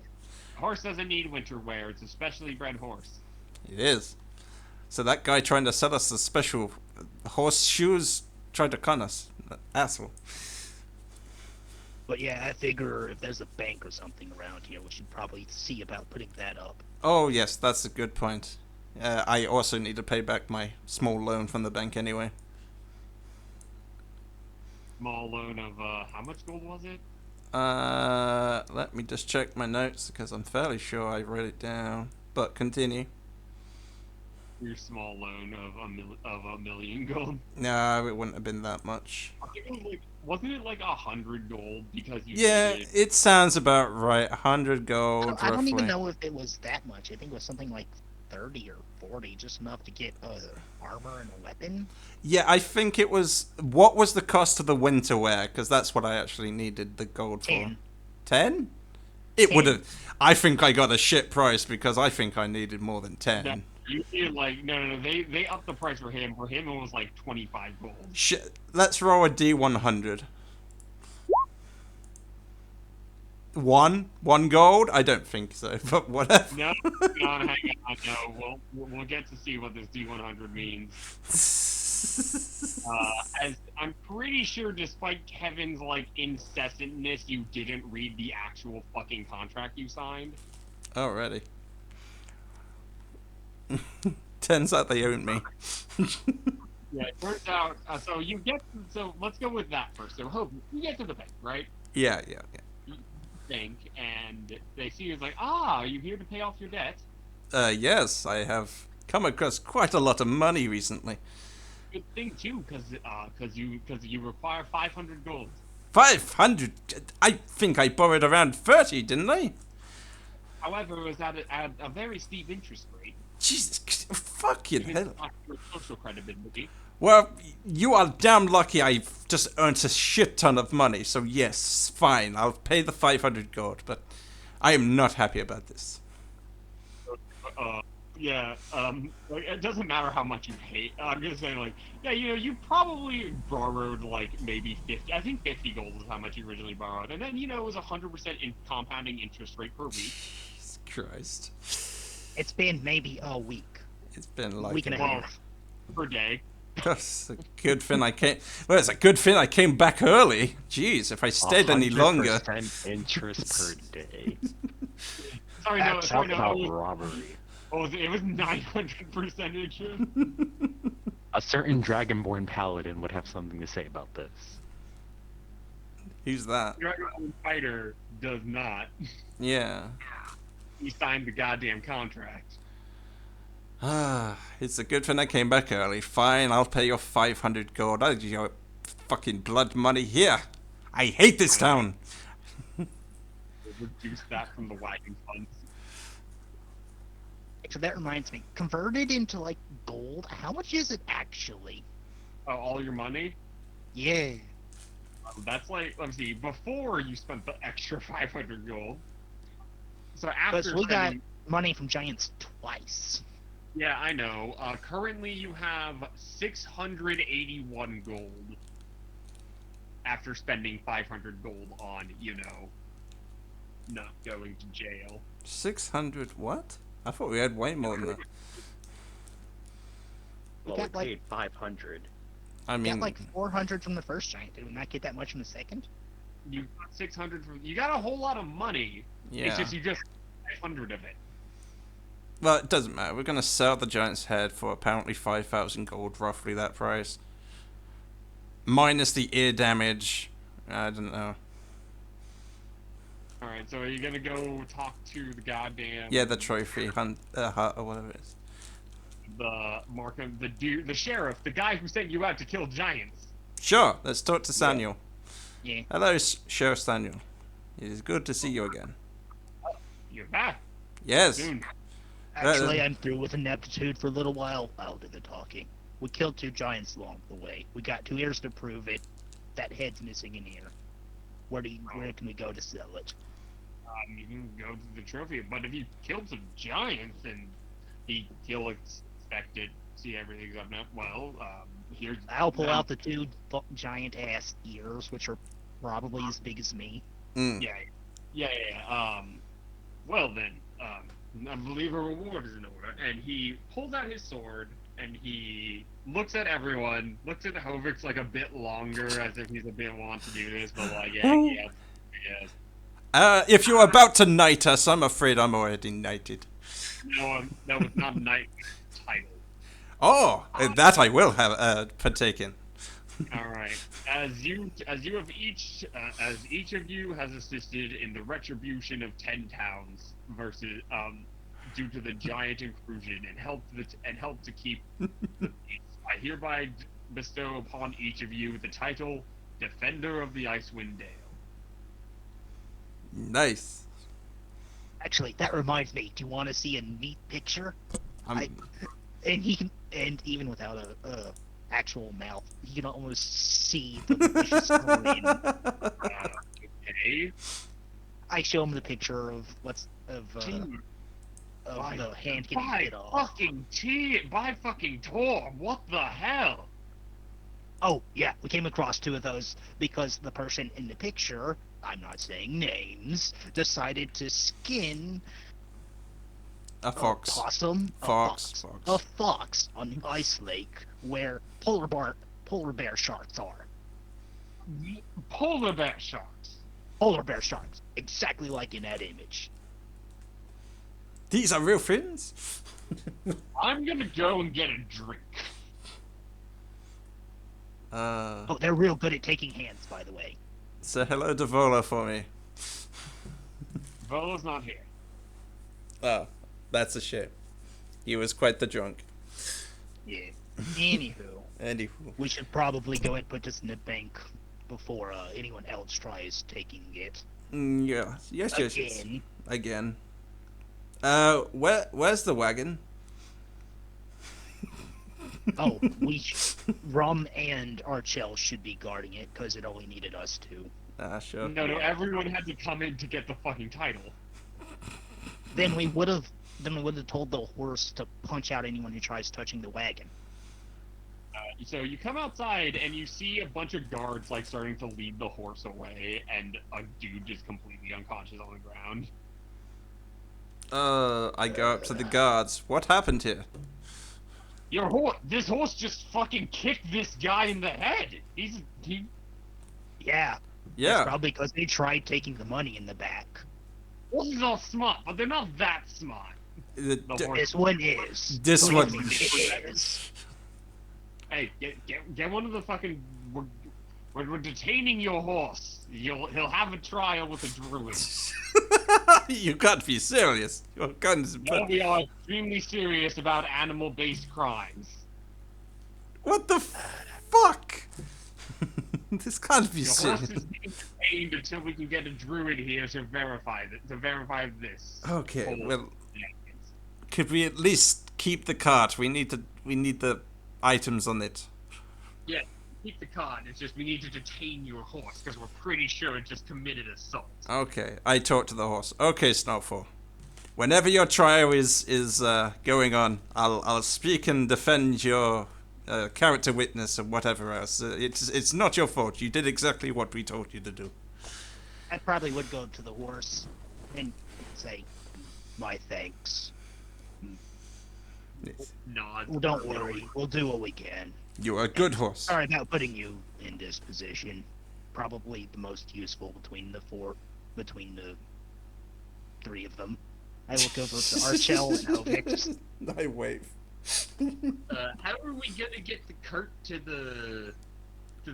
Horse doesn't need winter wear. It's a specially bred horse. It is. So that guy trying to sell us the special horse shoes tried to con us. Asshole. But yeah, I figure if there's a bank or something around here, we should probably see about putting that up. Oh, yes, that's a good point. I also need to pay back my small loan from the bank anyway. Small loan of how much gold was it? Let me just check my notes because I'm fairly sure I wrote it down. But continue. your small loan of a million gold? No, it wouldn't have been that much. I think it was like, wasn't it like 100 gold because you Yeah, needed? it sounds about right. 100 gold, I don't even roughly. know if it was that much. I think it was something like 30 or 40, just enough to get armor and a weapon. Yeah, I think it was. What was the cost of the winter wear? Because that's what I actually needed the gold for. 10. 10? It would 10. have. I think I got a shit price because I think I needed more than 10. No, you feel like no. They upped the price for him. For him, it was like 25 gold. Shit. Let's roll a D100. One gold? I don't think so, but whatever. No, hang on. No, we'll get to see what this D100 means. As I'm pretty sure, despite Kevin's like incessantness, you didn't read the actual fucking contract you signed. Already. Turns out they own me. Yeah, it turns out. So you get. So let's go with that first. So hope you get to the bank, right? Yeah. Bank, and they see you as like, are you here to pay off your debt? Yes, I have come across quite a lot of money recently. Good thing too, because you require 500 gold. 500? I think I borrowed around 30, didn't I? However, it was at a very steep interest rate. Jesus, fucking Given hell. your social credibility. Well, you are damn lucky I've just earned a shit ton of money, so yes, fine, I'll pay the 500 gold, but I am not happy about this. Yeah, like, it doesn't matter how much you pay. I'm just saying, like, yeah, you probably borrowed, like, maybe 50, I think 50 gold is how much you originally borrowed, and then, it was 100% in compounding interest rate per week. Jesus Christ. It's been maybe a week. It's been like Week and a Well, half. per day. It's a good thing I came. Well, it's a good thing I came back early. Jeez, if I stayed any longer. 100% interest per day. Sorry, no, Talk about it was, robbery. it was 900% interest. A certain Dragonborn paladin would have something to say about this. Who's that? Dragon Fighter does not. Yeah. He signed the goddamn contract. Ah, it's a good thing I came back early. Fine, I'll pay your 500 gold. I'll give you fucking blood money here. I hate this town. Reduce that from the wagon funds. So that reminds me, converted into like gold, how much is it actually? All your money? Yeah. That's like, let me see, before you spent the extra 500 gold. So after Because we got spending- money from giants twice. Yeah, I know. Currently you have 681 gold. After spending 500 gold on, not going to jail. 600 what? I thought we had way more than that. Well, got, we like- paid 500. I We mean, got like 400 from the first giant. Did we not get that much from the second? You got 600 from, you got a whole lot of money. It's yeah. just you just 500 of it. Well, it doesn't matter. We're gonna sell the giant's head for apparently 5,000 gold, roughly that price. Minus the ear damage. I don't know. Alright, so are you gonna go talk to the goddamn Yeah, the trophy hunt, hut or whatever it is. the Markham, the dude, the sheriff, the guy who sent you out to kill giants? Sure, let's talk to Samuel. Yeah. Hello, Sheriff Samuel. It is good to see you again. You're back Yes. soon. Actually, I'm through with ineptitude for a little while. I'll do the talking. We killed 2 giants along the way. We got 2 ears to prove it. That head's missing an ear. Where can we go to sell it? You can go to the trophy, but if you killed some giants and he'll expect it, see everything's up now. Well, here's. I'll pull out the 2 giant ass ears, which are probably as big as me. Mm. Yeah. Well then, I believe a reward is in order. And he pulls out his sword and he looks at everyone, looks at Hovix like a bit longer, as if he's a bit want to do this, but like, yeah. If you're about to knight us, I'm afraid I'm already knighted. No, that was not a knight title. Oh, that I will have partake in. All right. As each of you has assisted in the retribution of 10 towns versus due to the giant intrusion and helped to keep the peace. I hereby bestow upon each of you the title Defender of the Icewind Dale. Nice. Actually, that reminds me. Do you want to see a neat picture? I'm, And he can, and even without a actual mouth, you can almost see the malicious grin. Okay. I show him the picture of Dude, of the hand getting by bit off. fucking Tor, what the hell? Oh yeah, we came across two of those because the person in the picture, I'm not saying names, decided to skin a fox. a possum, Fox. a fox on the ice lake where polar bear sharks are. Polar bear sharks. Polar bear sharks, exactly like in that image. These are real things? I'm gonna go and get a drink. Oh, they're real good at taking hands, by the way. Say hello to Volo for me. Volo's not here. Oh, that's a shame. He was quite the drunk. Yeah. Anywho, Anywho. we should probably go and put this in the bank before anyone else tries taking it. Yeah. Yes. Again. Again. Where's the wagon? Oh, Rum and Archel should be guarding it because it only needed us two. Sure. No, everyone had to come in to get the fucking title. Then we would have told the horse to punch out anyone who tries touching the wagon. So you come outside and you see a bunch of guards like starting to lead the horse away, and a dude just completely unconscious on the ground. I go up to the guards. What happened here? This horse just fucking kicked this guy in the head. He. Yeah. Yeah. It's probably because they tried taking the money in the back. Horses are smart, but they're not that smart. The horse. This one is. This Believe one- me, it is. Hey, get one of the fucking. We're detaining your horse. He'll have a trial with a druid. You can't be serious. Your guns. No, we are extremely serious about animal-based crimes. What the fuck? This can't be Your horse serious. is being detained until we can get a druid here to verify this. Okay, whole well, shenanigans. could we at least keep the cart? We need the items on it. Yeah, keep the card. It's just we need to detain your horse because we're pretty sure it just committed assault. Okay, I talk to the horse. Okay, Snowfall. Whenever your trial is going on, I'll speak and defend your character witness and whatever else. It's not your fault. You did exactly what we told you to do. I probably would go to the horse and say, my thanks. Nod. Well, don't worry. We'll do what we can. You're a good horse. Sorry about putting you in this position. Probably the most useful between the three of them. I look over to Archel and Ovix. I wave. How are we gonna get the cart to the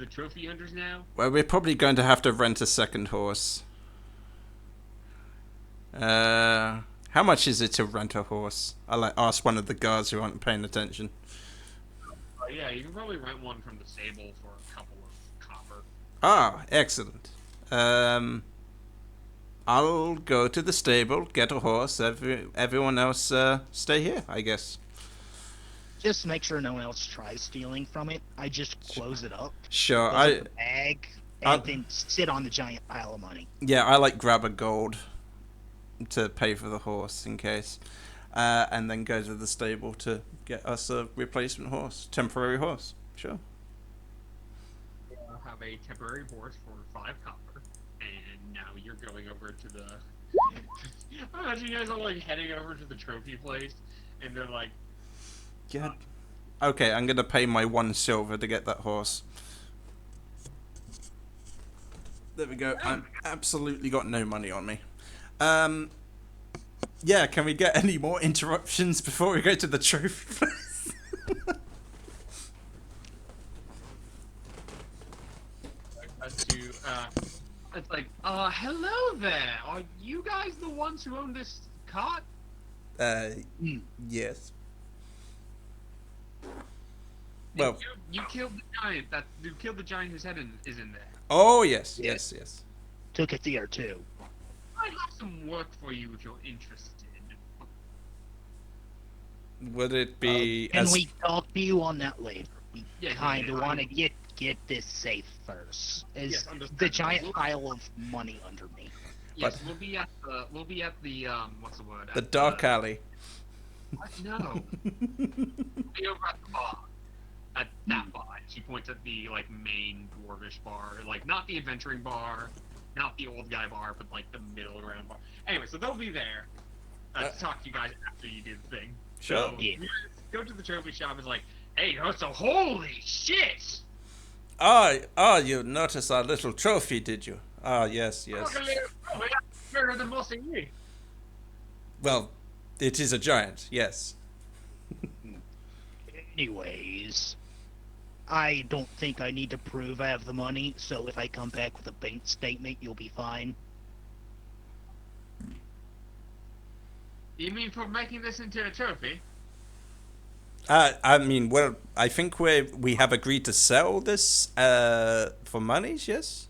trophy hunters now? Well, we're probably going to have to rent a second horse. How much is it to rent a horse? I'll ask one of the guards who aren't paying attention. Yeah, you can probably rent one from the stable for a couple of copper. Ah, excellent. I'll go to the stable, get a horse. Everyone else stay here, I guess. Just make sure no one else tries stealing from it. I just close it up, Sure, close I up the bag, I- and then sit on the giant pile of money. I like grab a gold to pay for the horse in case, and then go to the stable to get us a replacement horse, temporary horse. Sure. I'll have a temporary horse for 5 copper, and now you're going over to the. I imagine you guys are like heading over to the trophy place, and they're like, Yeah. Okay, I'm gonna pay my 1 silver to get that horse. There we go. I'm absolutely got no money on me. Yeah, can we get any more interruptions before we go to the trophy place? it's like, hello there. Are you guys the ones who own this cart? Hmm. Yes. You, Well, you killed the giant. You killed the giant whose head is in there. oh yes, Yeah. yes, yes. Took it there too. I have some work for you if you're interested. Would it be Can as we talk to you on that later? We Yeah, kind of yeah, want to get this safe first. Is Yes, the understandable. giant pile of money under me? Yes, But- we'll be at the what's the word? the At dark alley? What? No. We'll be over at the bar. At that bar. She points at the like main dwarvish bar, like not the adventuring bar, not the old guy bar, but like the middle ground bar. Anyway, so they'll be there to talk to you guys after you do the thing. Sure. So, Yeah. you go to the trophy shop and is like, hey, oh, so holy shit! You noticed our little trophy, did you? Ah, yes, yes. Look a little trophy, that's bigger than most of you. Well, it is a giant, yes. Anyways, I don't think I need to prove I have the money, so if I come back with a bank statement, you'll be fine. You mean for making this into a trophy? I mean, well, I think we have agreed to sell this for monies, yes?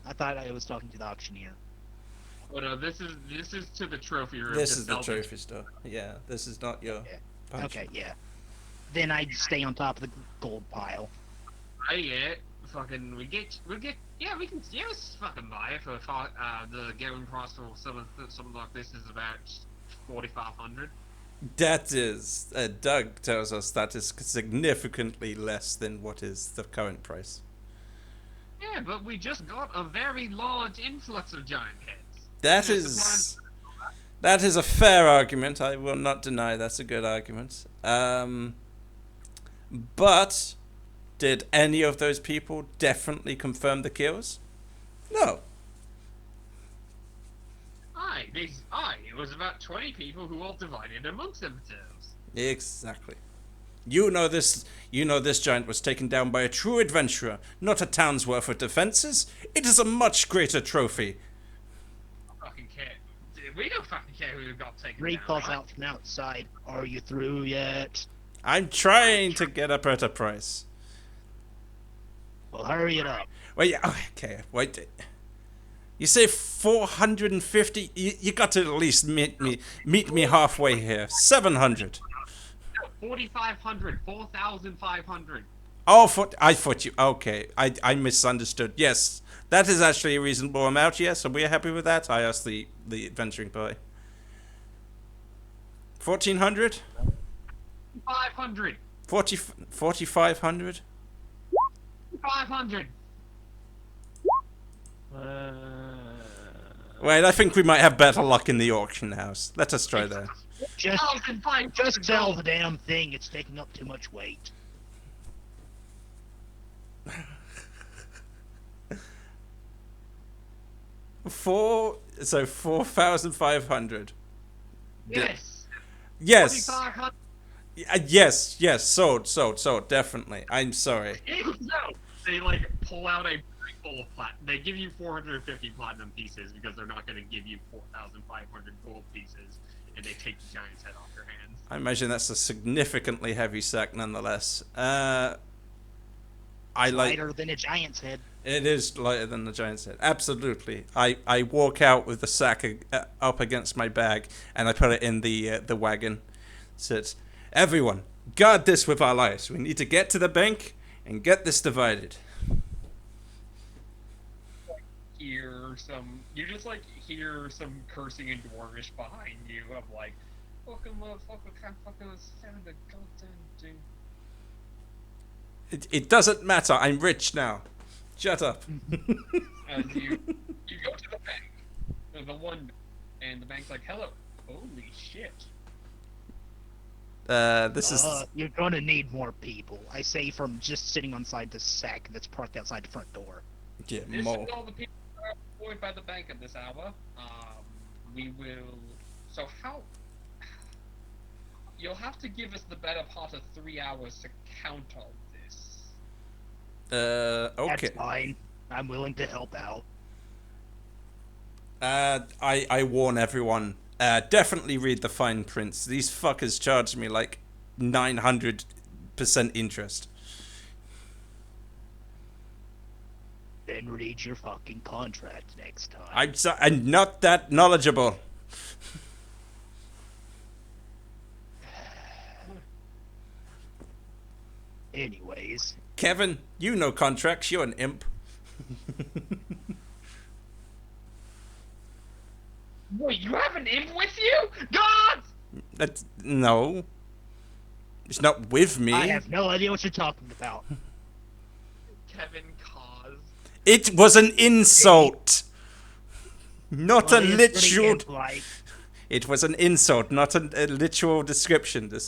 I thought I was talking to the auctioneer. Oh no, this is to the trophy room. This to is the sell trophy store. Yeah, this is not your Yeah. punch. Okay, yeah. Then I'd stay on top of the gold pile. I get fucking we can let's fucking buy it for the going price for something like this is about 4,500. That is, Doug tells us that is significantly less than what is the current price. Yeah, but we just got a very large influx of giant heads. That Yeah, is, that is a fair argument. I will not deny that's a good argument. But did any of those people definitely confirm the kills? No. It was about 20 people who all divided amongst themselves. Exactly. You know this giant was taken down by a true adventurer, not a town's worth of defenses. It is a much greater trophy. I fucking care. We don't fucking care who got taken Ray down. calls right? out from outside. Are you through yet? I'm trying to get up at a price. Well, hurry it up. Well, yeah, okay, wait. You say 450? You got to at least meet me halfway here. 700. 4,500, 4,500. Oh, I thought you. Okay, I misunderstood. Yes, that is actually a reasonable amount. Yes, and we're happy with that. I asked the adventuring boy. 1,400? 500. 4,500? 500. Wait, I think we might have better luck in the auction house. Let us try that. Just 1,500. just sell the damn thing. It's taking up too much weight. So 4,500. Yes. Yes. 4,500. Yes, sold, definitely. I'm sorry. No. They like pull out a bag full of platinum. They give you 450 platinum pieces because they're not going to give you 4,500 gold pieces, and they take the giant's head off your hands. I imagine that's a significantly heavy sack nonetheless. I like Lighter than a giant's head. it is lighter than the giant's head. Absolutely. I walk out with the sack up against my bag and I put it in the wagon. Says, everyone, guard this with our lives. We need to get to the bank and get this divided. You just like hear some cursing in Dwarvish behind you of like, fucking motherfucker can't fucking stand the goddamn thing. It doesn't matter. I'm rich now. Shut up. As you go to the bank, there's the one, and the bank's like, hello, holy shit. This is You're gonna need more people. I say from just sitting inside the sack that's parked outside the front door. yeah, This more. is all the people that are employed by the bank at this hour. We will. So how? You'll have to give us the better part of 3 hours to count all this. Okay. That's fine. I'm willing to help out. I warn everyone. Definitely read the fine prints. These fuckers charged me like 900% interest. Then read your fucking contract next time. I'm not that knowledgeable. Anyways, Kevin, you know contracts. You're an imp. Wait, you have an imp with you? God! That's no. It's not with me. I have no idea what you're talking about. Kevin Cause. It was an insult, not Well, a it's pretty literal. impolite. It was an insult, not a literal deception. Only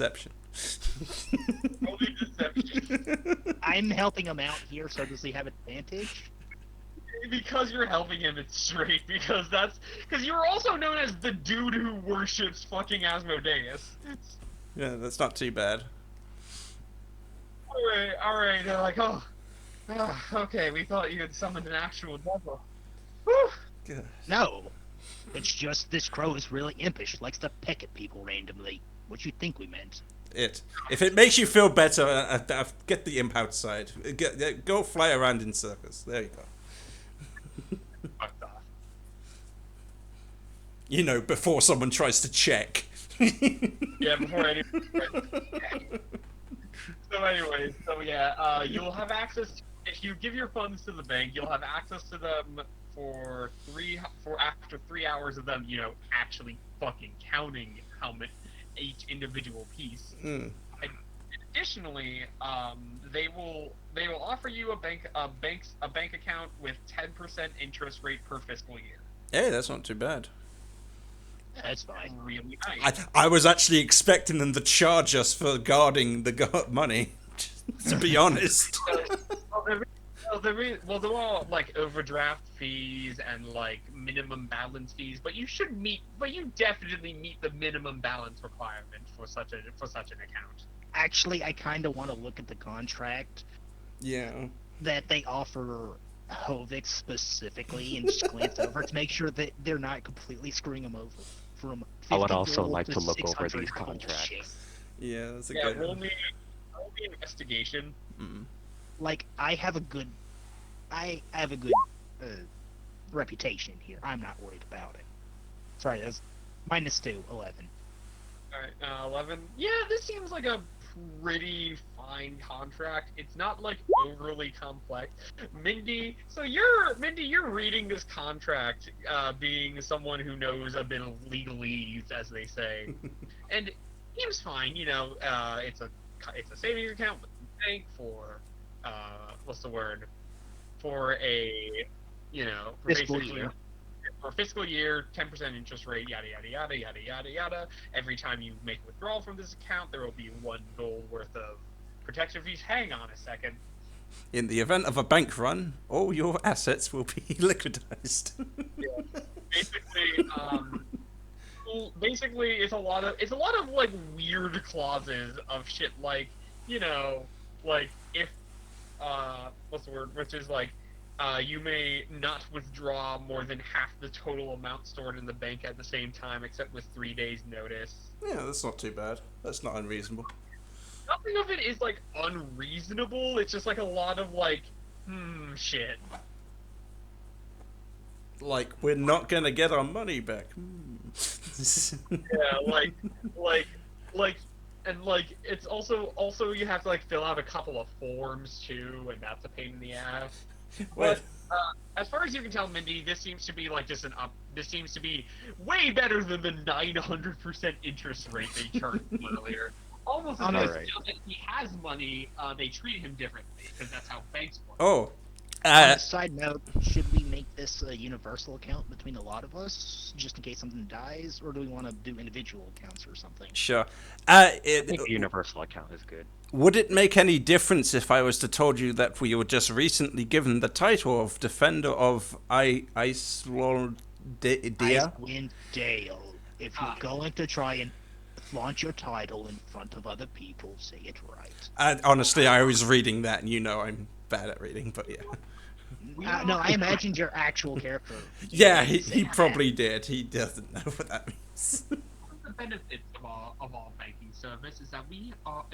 deception. I'm helping him out here, so does he have advantage? Because you're helping him, it's straight. Because you're also known as the dude who worships fucking Asmodeus. Yeah, that's not too bad. Alright. They're like, oh, okay. We thought you had summoned an actual devil. Whew. God. No. It's just this crow is really impish, likes to peck at people randomly. What you think we meant? If it makes you feel better, get the imp outside. Go fly around in circus. There you go. Fucked off. You know, before someone tries to check. Yeah, before anyone. You'll have access. If you give your funds to the bank, you'll have access to them for after 3 hours of them, actually fucking counting how much each individual piece. Mm. Additionally, they will offer you a bank account with 10% interest rate per fiscal year. Hey, that's not too bad. That's fine. Really nice. I was actually expecting them to charge us for guarding the money. To be honest. They're all like overdraft fees and like minimum balance fees, but you definitely meet the minimum balance requirement for such an account. Actually, I kind of want to look at the contract Yeah. that they offer Hovik specifically and just glance over to make sure that they're not completely screwing them over. From I would 50 also gold like to look over 600 these gold. contracts. Shit. Yeah, that's a Yeah, good roll one. me investigation. Mm. Like I have a good reputation here. I'm not worried about it. Sorry, that's -2, 11. Alright, 11. Yeah, this seems like a pretty fine contract. It's not like overly complex. Mindy, you're reading this contract, being someone who knows a bit of legalese, as they say, and it seems fine. It's a savings account with the bank for what's the word? For a for Fiscal basically- year. For fiscal year, 10% interest rate, yada yada yada yada yada yada. Every time you make a withdrawal from this account, there will be 1 gold worth of protection fees. Hang on a second. In the event of a bank run, all your assets will be liquidized. Basically, it's a lot of like weird clauses of shit like like if what's the word? Which is like. You may not withdraw more than half the total amount stored in the bank at the same time, except with 3 days' notice. Yeah, that's not too bad. That's not unreasonable. Nothing of it is like unreasonable. It's just like a lot of like, shit. Like, we're not gonna get our money back. Hmm. Yeah, and it's also you have to like fill out a couple of forms too, and that's a pain in the ass. Well, But as far as you can tell, Mindy, this seems to be like just this seems to be way better than the 900% interest rate they charged earlier. Almost as Alright. if now that he has money, they treat him differently because that's how banks work. oh, On a side note, should we make this a universal account between a lot of us, just in case something dies, or do we want to do individual accounts or something? sure. I think a universal account is good. Would it make any difference if I was to told you that we were just recently given the title of Defender of Iceland Dia? Icewind Dale. If you're going to try and flaunt your title in front of other people, say it right. Honestly, I was reading that, and I'm bad at reading, but yeah. No, I imagined your actual character. Yeah, he saying that. probably did. He doesn't know what that means. One of the benefits of all banking service is that we are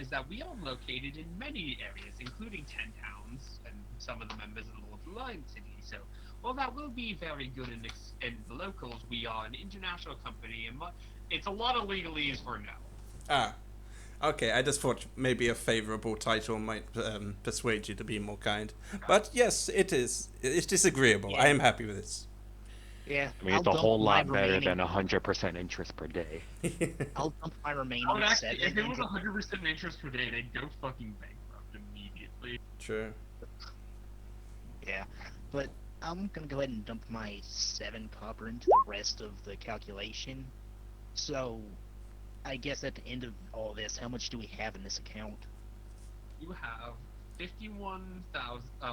located in many areas, including 10 towns and some of the members of the Lord's Alliance City. So, while that will be very good in the locals, we are an international company, and it's a lot of legalese for no. Ah, okay. I just thought maybe a favourable title might persuade you to be more kind. But yes, it is. It is agreeable. I Yeah. am happy with this. Yeah, I mean, I'll it's a dump whole my lot better remaining. than 100% interest per day. I'll dump my I remaining would actually, if seven it was into 100% interest per day, they'd go fucking bankrupt immediately. True. Yeah, but I'm gonna go ahead and dump my 7 copper into the rest of the calculation. So, I guess at the end of all this, how much do we have in this account? You have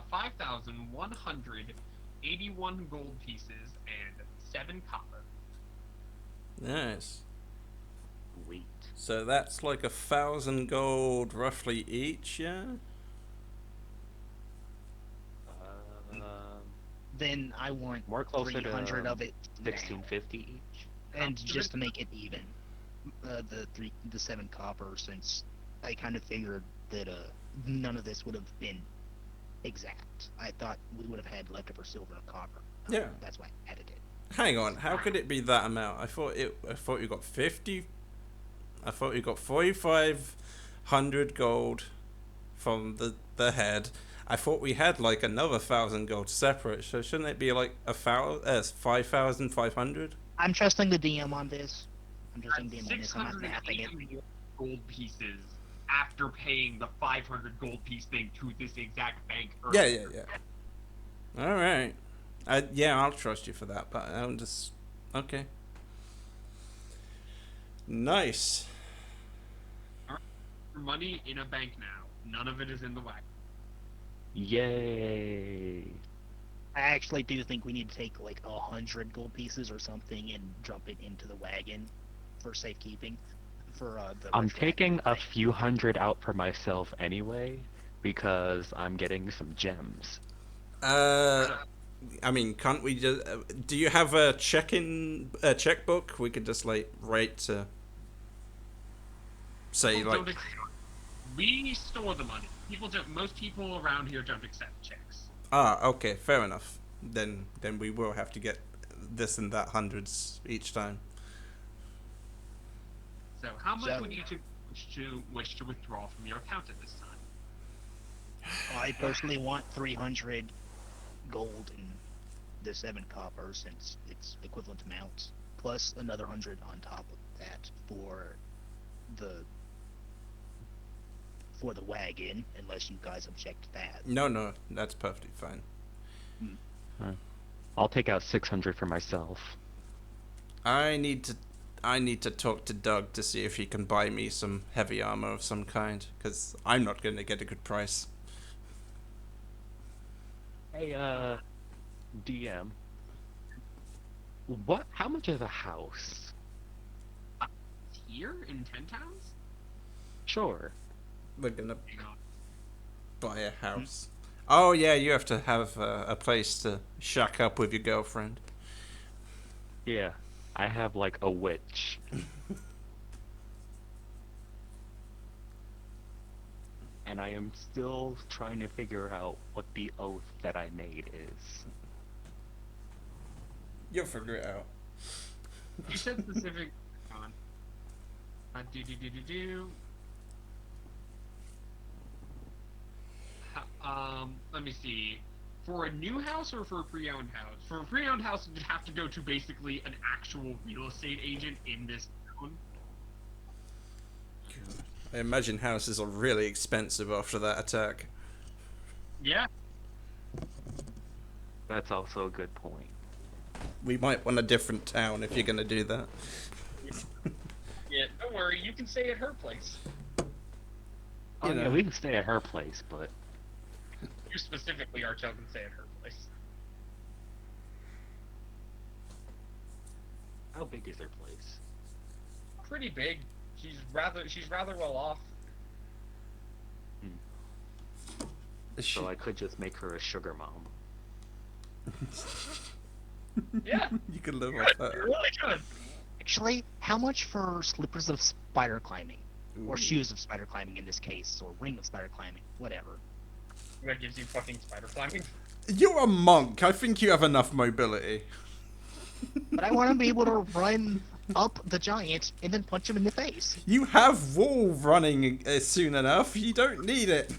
5,181 gold pieces and 7 copper. Nice. Sweet. So that's like 1,000 gold roughly each, yeah? Um, Then I want more closer 300 to of it now. 1650 each. And just to make it even, the 7 copper, since I kind of figured that none of this would have been exact. I thought we would have had leftover silver and copper. Yeah. That's why I added it. Hang on, how could it be that amount? I thought you got 50. I thought you got 4,500 gold from the head. I thought we had like another 1,000 gold separate. So shouldn't it be like 5,500? I'm trusting the DM on this. I'm trusting the DM on this. I'm not mapping it. 680 gold pieces after paying the 500 gold piece thing to this exact bank Yeah, earlier. yeah. All right. Yeah, I'll trust you for that. But I'm just okay. Nice. Money in a bank now. None of it is in the wagon. Yay! I actually do think we need to take like 100 gold pieces or something and dump it into the wagon for safekeeping. For the I'm retroactive taking a thing. few hundred out for myself anyway, because I'm getting some gems. I mean, can't we just? Do you have a checkbook? We could just like write to say People like. don't accept- we store the money. Most people around here don't accept checks. Ah, okay, fair enough. Then we will have to get this and that hundreds each time. So how much So- would you two wish to withdraw from your account at this time? I personally want 300 gold and the 7 copper, since it's equivalent amounts, plus another 100 on top of that the wagon, unless you guys object to that. No, that's perfectly fine. I'll take out 600 for myself. I need to talk to Doug to see if he can buy me some heavy armor of some kind, because I'm not going to get a good price. Hey, DM. How much is a house? Here in 10 towns? Sure. We're gonna Hang on. buy a house. Oh yeah, you have to have a place to shack up with your girlfriend. Yeah. I have like a witch. And I am still trying to figure out what the oath that I made is. You'll figure it out. You said specific. Hang on. Do. Let me see. For a new house or for a pre-owned house? For a pre-owned house, you'd have to go to basically an actual real estate agent in this town. I imagine houses are really expensive after that attack. Yeah. That's also a good point. We might want a different town if you're gonna do that. Yeah. Don't worry. You can stay at her place. Oh, You yeah, know. we can stay at her place, but You specifically are chosen to stay at her place. how big is her place? Pretty big. She's rather well off. Is she- So I could just make her a sugar mom. Yeah. You can live Good. off that. You're really good. Actually, how much for slippers of spider climbing? Or Ooh. shoes of spider climbing in this case, or ring of spider climbing, whatever. That gives you fucking spider climbing. You're a monk. I think you have enough mobility. But I want to be able to run up the giant and then punch him in the face. You have wall running soon enough. You don't need it.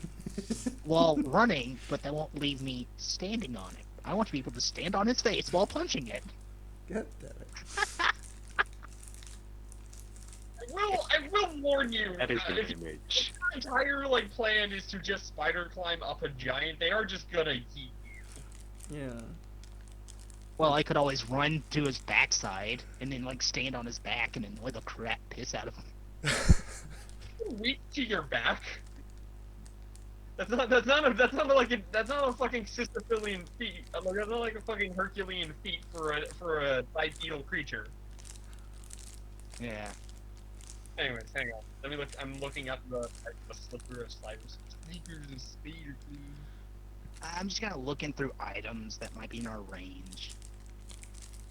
While running, but that won't leave me standing on it. I want to be able to stand on his face while punching it. God damn it. I will warn you. That is if an image. your entire like plan is to just spider climb up a giant, they are just gonna eat you. Yeah. Well, I could always run to his backside and then like stand on his back and annoy the crap piss out of him. Weak to your back. That's not a fucking Sisyphean feat. Like, that's not like a fucking Herculean feat for a bipedal creature. Yeah. Anyways, hang on. Let me look. I'm looking up the slipper of spiders. Sneakers of spider, please. I'm just kind of looking through items that might be in our range.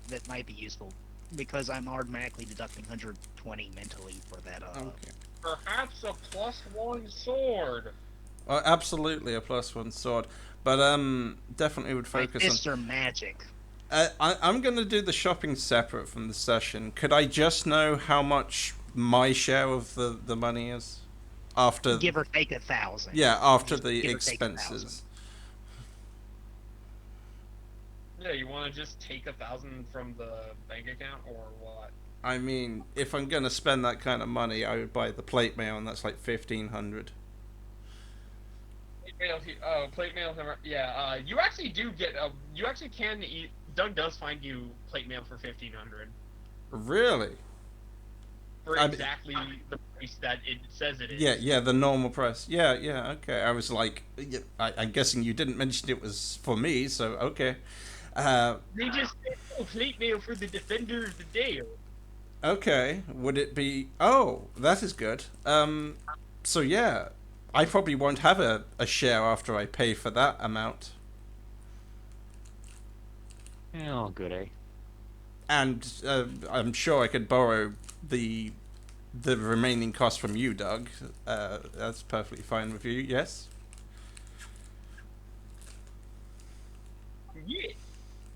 That might be useful. Because I'm automatically deducting 120 mentally for that, Okay. Perhaps a +1 sword. Absolutely a +1 sword, but definitely would my focus on. fists are magic. I'm gonna do the shopping separate from the session. Could I just know how much my share of the money is after? Give or take 1,000. Yeah, after Just the give or take 1,000. expenses. Yeah, you want to just take 1,000 from the bank account or what? I mean, if I'm gonna spend that kind of money, I would buy the plate mail, and that's like 1,500. Plate mail. Yeah, you actually do get. You actually can eat. Doug does find you plate mail for 1,500 Really? for I mean- exactly the price that it says it is. Yeah, the normal price. Yeah, okay. I was like, yeah, I'm guessing you didn't mention it was for me, so okay. They just said, "Oh, plate mail for the Defender of the Dale." Okay, would it be? Oh, that is good. So yeah, I probably won't have a share after I pay for that amount, Oh, good, eh? and I'm sure I could borrow the remaining cost from you, Doug. That's perfectly fine with you. Yes. Yeah.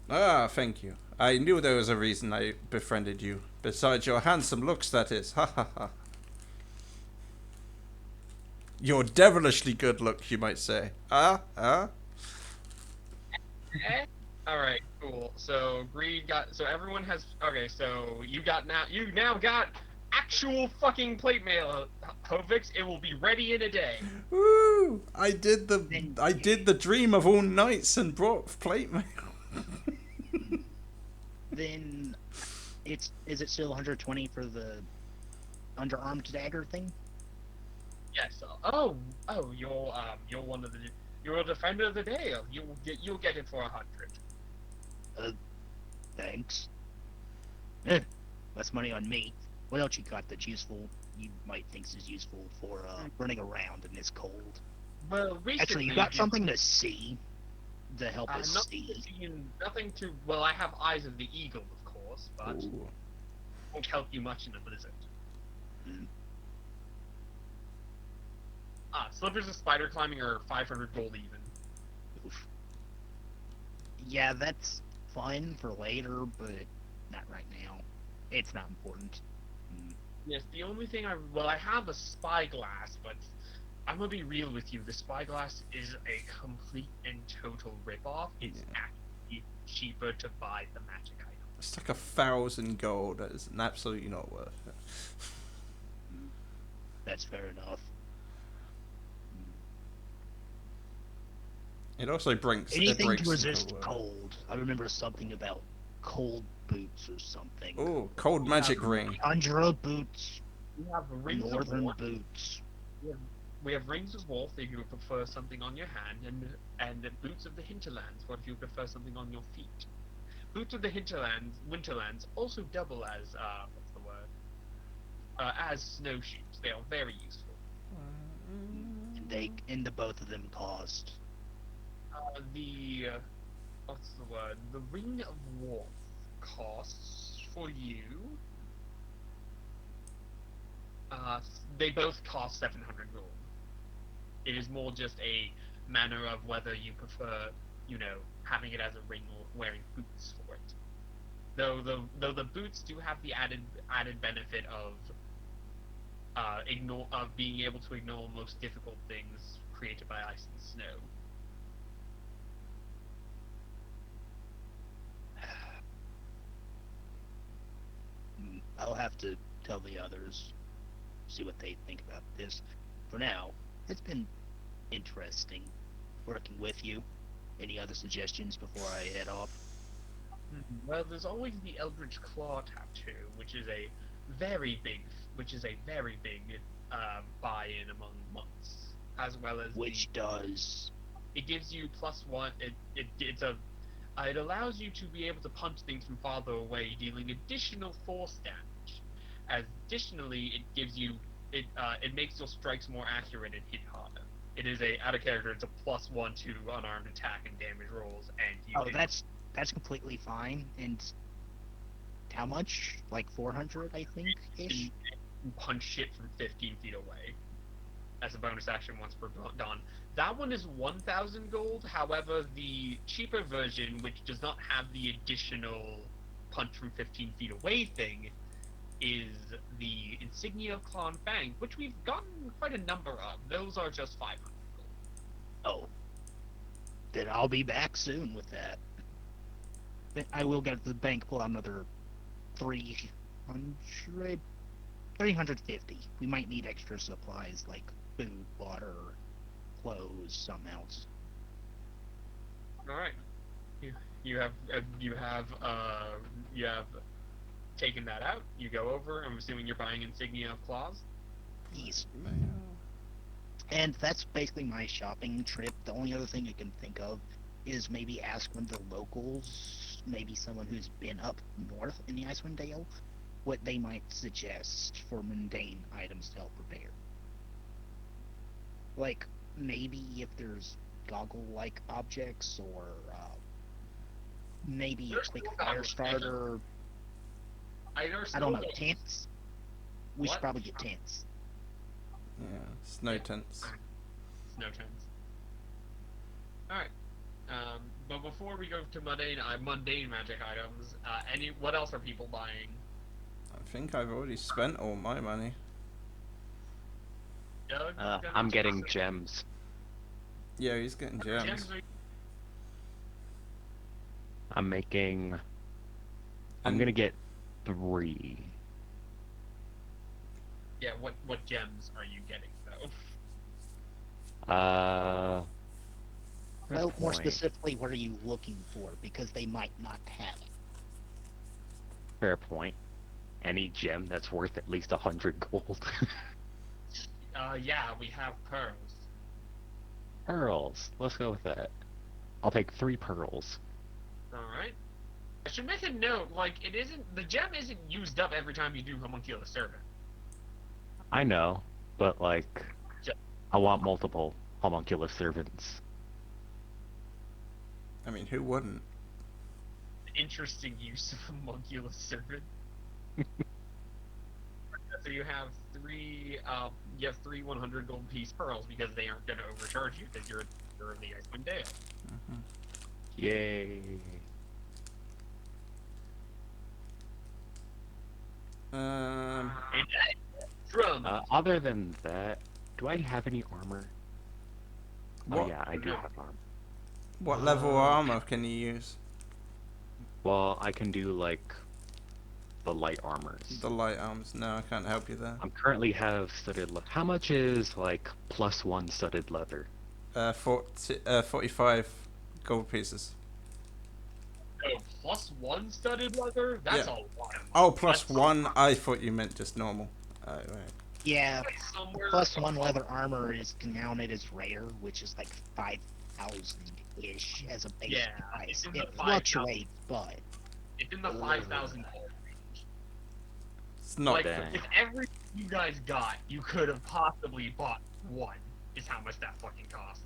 Ah, thank you. I knew there was a reason I befriended you. Besides your handsome looks, that is. Ha ha ha. Your devilishly good look, you might say. Ah. All right, cool. So Greed got. So everyone has. Okay, so you now got actual fucking plate mail, Hovix. It will be ready in a day. Woo! I did the dream of all nights and brought plate mail. Then is it still 120 for the underarmed dagger thing? Yes. You're one of the. You're a Defender of the Dale. You'll get it for 100. Thanks. Less money on me. What else you got that's useful? You might think is useful for running around in this cold. Well, recently, Actually, you got something to see to help us see. Nothing to. Well, I have Eyes of the Eagle, of course, but Ooh. won't help you much in a blizzard. Mm. Slippers of spider climbing are 500 gold even. Oof. Yeah, that's fun for later, but not right now. It's not important. Yes, the only thing I have a spyglass, but I'm gonna be real with you. The spyglass is a complete and total ripoff. It's actually cheaper to buy the magic item. It's like 1,000 gold. That is absolutely not worth it. That's fair enough. It also breaks. Anything breaks to resist into, cold. I remember something about cold boots or something. Oh, cold magic ring. Tundra boots, We have rings of northern warmth. boots. We have rings of warmth if you would prefer something on your hand, and the boots of the hinterlands. What if you prefer something on your feet? Boots of the winterlands also double as what's the word? As snowshoes. They are very useful. And the both of them cost. what's the word? The Ring of Warmth costs for you. They both cost 700 gold. It is more just a matter of whether you prefer, having it as a ring or wearing boots for it. Though the boots do have the added benefit of being able to ignore most difficult things created by ice and snow. I'll have to tell the others, see what they think about this. For now, it's been interesting working with you. Any other suggestions before I head off? Well, there's always the Eldritch Claw tattoo, which is a very big, buy-in among monks, as well as Which does. it gives you +1. It allows you to be able to punch things from farther away, dealing additional force damage. Additionally, it gives you it makes your strikes more accurate and hit harder. It is out of character. It's a +1 to unarmed attack and damage rolls, and you Oh, can that's completely fine. And how much? Like 400, I think, ish. punch shit from 15 feet away as a bonus action once per dawn. That one is 1,000 gold. However, the cheaper version, which does not have the additional punch from 15 feet away thing, is the Insignia Clan Fang, which we've gotten quite a number of. Those are just 500 gold. Oh, then I'll be back soon with that. But I will get to the bank, pull out another 300, 350. We might need extra supplies like food, water, clothes, something else. All right. You have taken that out. You go over. I'm assuming you're buying Insignia of Claws. Ease. And that's basically my shopping trip. The only other thing I can think of is maybe ask one of the locals, maybe someone who's been up north in the Icewind Dale, what they might suggest for mundane items to help prepare. Like, maybe if there's goggle-like objects, or maybe a There's quick no fire goggles, starter. I don't know, tents? We should What? probably get tents. Yeah, snow tents. Snow tents. All right. But before we go to mundane magic items, what else are people buying? I think I've already spent all my money. Doug, I'm getting gems. Yeah, he's getting gems. Gems are- I'm making. I'm And- gonna get 3. Yeah, what gems are you getting though? Good Well, more point. specifically, what are you looking for? Because they might not have it. Fair point. Any gem that's worth at least 100 gold. Yeah, we have pearls. Pearls. Let's go with that. I'll take 3 pearls. All right. I should make a note. Like, the gem isn't used up every time you do Homunculus Servant. I know, but like, Ge- I want multiple homunculus servants. I mean, who wouldn't? Interesting use of Homunculus Servant. So you have three 100 gold piece pearls because they aren't going to overcharge you because you're of the Icewind Dale. Yay! Um, And drum. Other than that, do I have any armor? Oh What? yeah, I do have armor. what level armor can you use? Well, I can do like the light armors. The light arms. No, I can't help you there. I'm currently have studded leather. How much is like +1 studded leather? 45 gold pieces. Oh, +1 studded leather? That's Yeah. a lot of money. Oh, plus That's one. I thought you meant just normal. Oh, right. Yeah, somewhere +1 leather armor is counted as rare, which is like 5,000-ish as a base Yeah, price. it's in It the 5,000. fluctuates, but It's in the 5,000 gold range. It's not. Like, Dang. if every you guys got, you could have possibly bought one, is how much that fucking costs.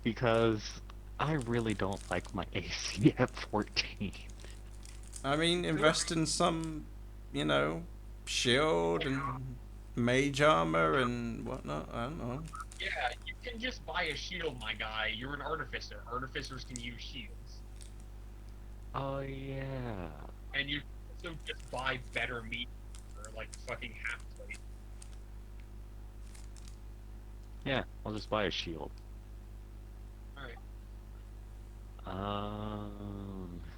Because I really don't like my AC at 14. I mean, invest in some, you know, shield and mage armor and whatnot. I don't know. Yeah, you can just buy a shield, my guy. You're an artificer. Artificers can use shields. Oh yeah. And you can also just buy better meat for like fucking half plate. Yeah, I'll just buy a shield. Alright.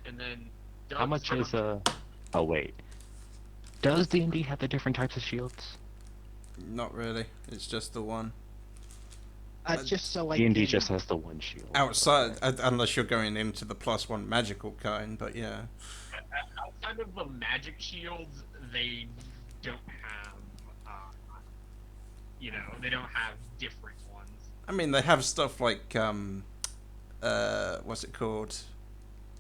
And then How Doug's much is Oh wait. Does D&D have the different types of shields? Not really. It's just the one. Just so I D&D can. just has the one shield. Outside, Okay. unless you're going into the +1 magical kind, but yeah. outside of the magic shields, they don't have they don't have different ones. I mean, they have stuff like, what's it called?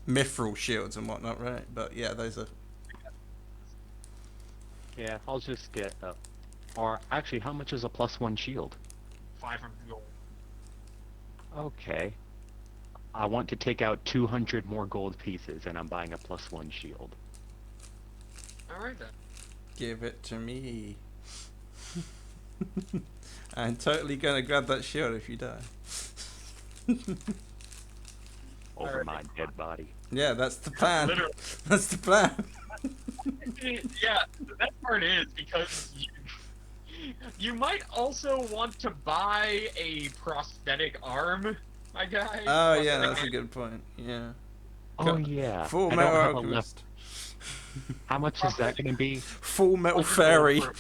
Mithril shields and whatnot, right? But yeah, those are... Yeah, I'll just get or actually, how much is a +1 shield? 500 gold. Okay. I want to take out 200 more gold pieces, and I'm buying a +1 shield. Alright then. Give it to me. I'm totally gonna grab that shield if you die. Over Alright. my dead body. Yeah, that's the plan. Literally. That's the plan. Yeah, the best part is because you might also want to buy a prosthetic arm, my guy. Oh yeah, Prosthetic that's a hand. good point. Yeah. Oh yeah. Full I Metal don't have a Alchemist. How much is that gonna be? Full Metal 100 Fairy. gold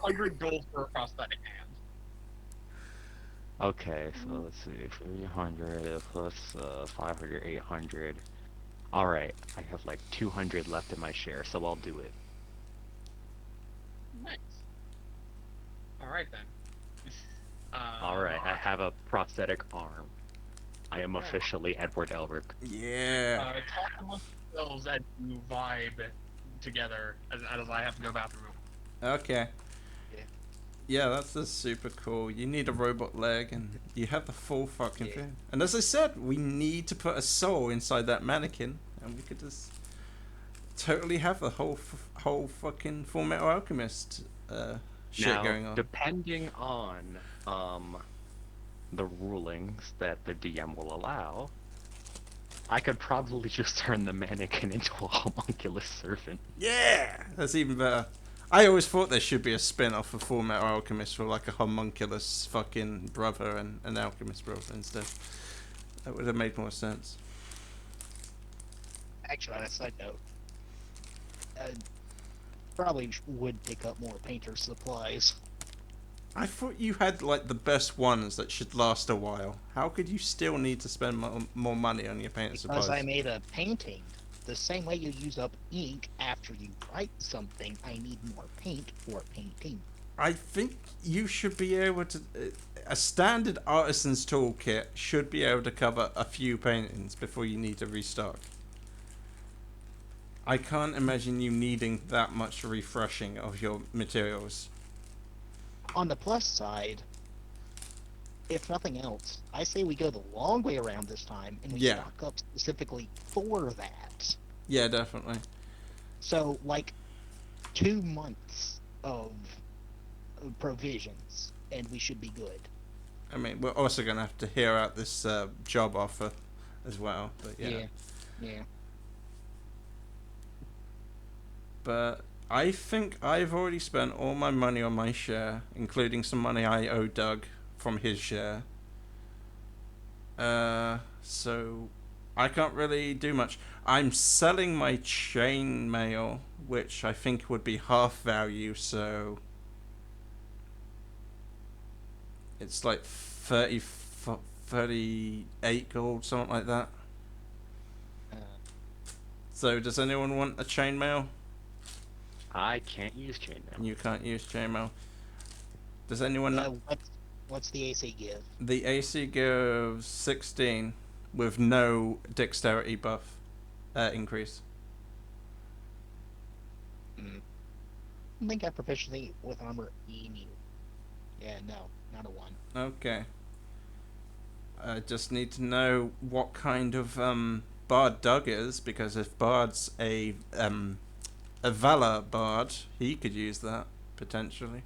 100 gold for a prosthetic hand. Okay, so let's see, 300 plus 500, 800. Alright, I have like 200 left in my share, so I'll do it. Nice. Alright then. Alright, I have a prosthetic arm. I am officially Edward Elric. Yeah. Talk amongst yourselves as you vibe together as I have to go bathroom. Okay. Yeah. Yeah, that's super cool. You need a robot leg, and you have the full fucking Yeah. thing. And as I said, we need to put a soul inside that mannequin, and we could just totally have the whole fucking Full Metal Alchemist shit Now, going on. depending on the rulings that the DM will allow, I could probably just turn the mannequin into a homunculus servant. Yeah, that's even better. I always thought there should be a spin-off of Full Metal Alchemist for like a homunculus fucking brother and an alchemist brother instead. That would have made more sense. Actually, on a side note, probably would pick up more painter supplies. I thought you had like the best ones that should last a while. How could you still need to spend more money on your painting Because supplies? I made a painting. The same way you use up ink after you write something, I need more paint for painting. I think you should be able to. A standard artisan's toolkit should be able to cover a few paintings before you need to restock. I can't imagine you needing that much refreshing of your materials. On the plus side, if nothing else, I say we go the long way around this time and we Yeah. stock up specifically for that. Yeah, definitely. So, like, 2 months of provisions, and we should be good. I mean, we're also going to have to hear out this job offer as well. But yeah. Yeah. But I think I've already spent all my money on my share, including some money I owe Doug from his share. So I can't really do much. I'm selling my chainmail, which I think would be half value, so it's like 38 gold, something like that. Uh, So does anyone want a chainmail? I can't use chainmail. You can't use chainmail. Does anyone know? what's the AC give? The AC gives 16 with no dexterity buff increase. I think I have proficiency with armor emu. Yeah, no, not a 1. Okay. I just need to know what kind of bard Doug is, because if Bard's a Valor bard, he could use that potentially.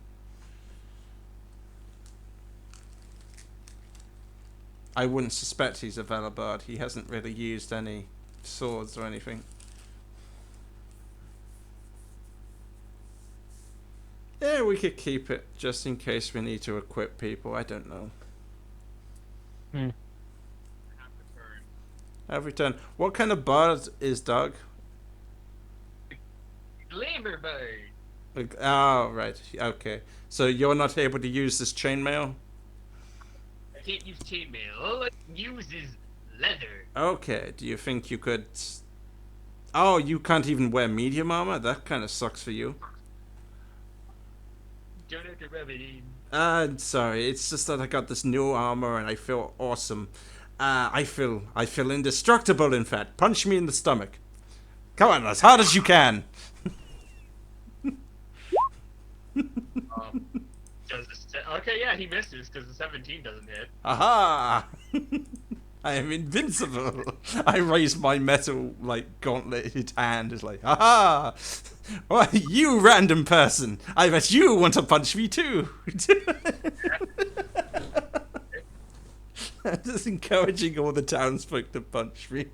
I wouldn't suspect he's a Valor bard. He hasn't really used any swords or anything. Yeah, we could keep it just in case we need to equip people. I don't know. Have the turn. Every turn. What kind of bard is Doug? Glimmer bird. Like, oh, right. Okay. So you're not able to use this chainmail? I can't use chainmail. All I can use is leather. Okay. Do you think you could... Oh, you can't even wear medium armor? That kind of sucks for you. Don't have to rub it in. Sorry. It's just that I got this new armor and I feel awesome. I feel indestructible, in fact. Punch me in the stomach. Come on, as hard as you can. Okay, yeah, he misses because the 17 doesn't hit. Aha! I am invincible. I raise my metal, like, gauntleted hand. It's like, aha! Why, you random person! I bet you want to punch me too! I'm just encouraging all the townsfolk to punch me.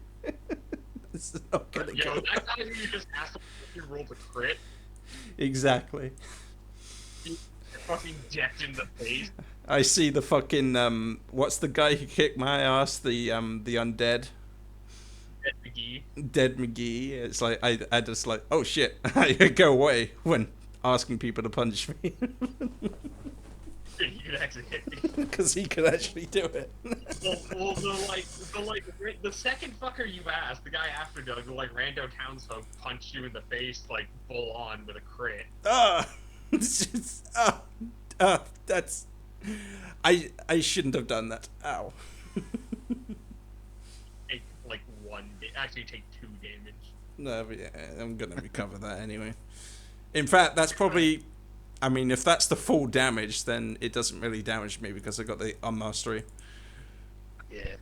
This is not gonna Yo, go. that guy who you just asked him if he rolled a crit, Exactly. you're fucking decked in the face. I see the fucking what's the guy who kicked my ass? The undead. Ed McGee. Dead McGee. It's like I just like, oh shit, I go away when asking people to punch me You could actually hit me. because he could actually do it. Well, the second fucker you asked, the guy after Doug, the like rando townsfolk punched you in the face like full on with a crit. It's just, that's I shouldn't have done that. Ow. Take like actually take 2 damage. No, but yeah, I'm gonna recover that anyway. In fact, that's probably. I mean, if that's the full damage, then it doesn't really damage me because I got the unmastery. Yeah.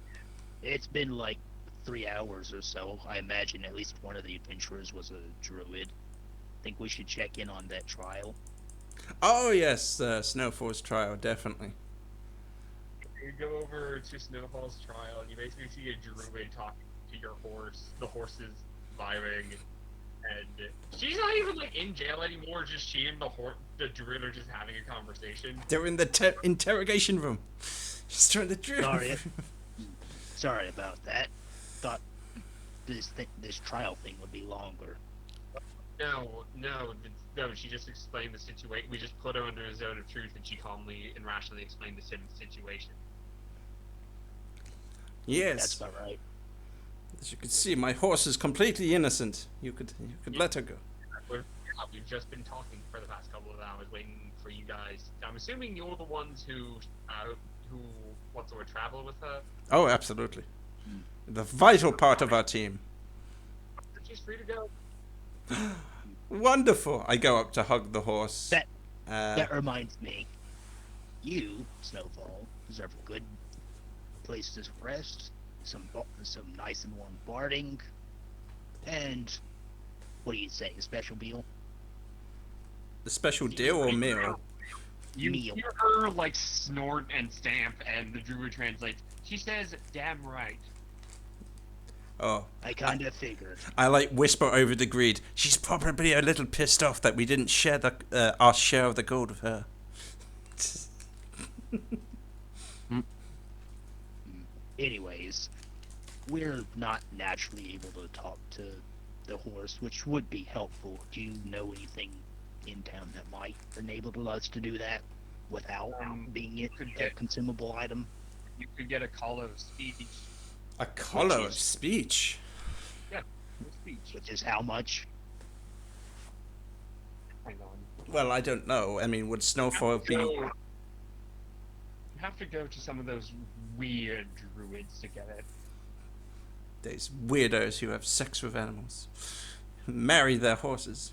It's been like 3 hours or so. I imagine at least one of the adventurers was a druid. Think we should check in on that trial. Oh yes, Snowfall's trial, definitely. You go over to Snowfall's trial, and you basically see a druid talking to your horse. The horse is vibing, and she's not even like in jail anymore. Just she and the druid are just having a conversation. They're in the interrogation room. Just trying to drill. Sorry. Sorry about that. Thought this trial thing would be longer. No. She just explained the situation. We just put her under a zone of truth, and she calmly and rationally explained the situation. Yes. That's about right. As you can see, my horse is completely innocent. You could let her go. We've just been talking for the past couple of hours, waiting for you guys. I'm assuming you're the ones who wants to travel with her. Oh, absolutely. The vital part of our team. She's free to go. Wonderful. I go up to hug the horse. That reminds me. You, Snowfall, deserve a good place to rest. Some nice and warm barding. And what do you say? A special meal? The special deal or meal? You Meal. hear her like snort and stamp, and the druid translates. She says, "Damn right." Oh, I kinda figured. I like whisper over the greed. She's probably a little pissed off that we didn't share our share of the gold with her. Anyways, we're not naturally able to talk to the horse, which would be helpful. Do you know anything in town that might enable us to do that without being a consumable item? You could get a call of speech. A collar of speech. Speech. Which is how much? Hang on. Well, I don't know. I mean, would Snowfall be? You have to go to some of those weird druids to get it. These weirdos who have sex with animals, marry their horses.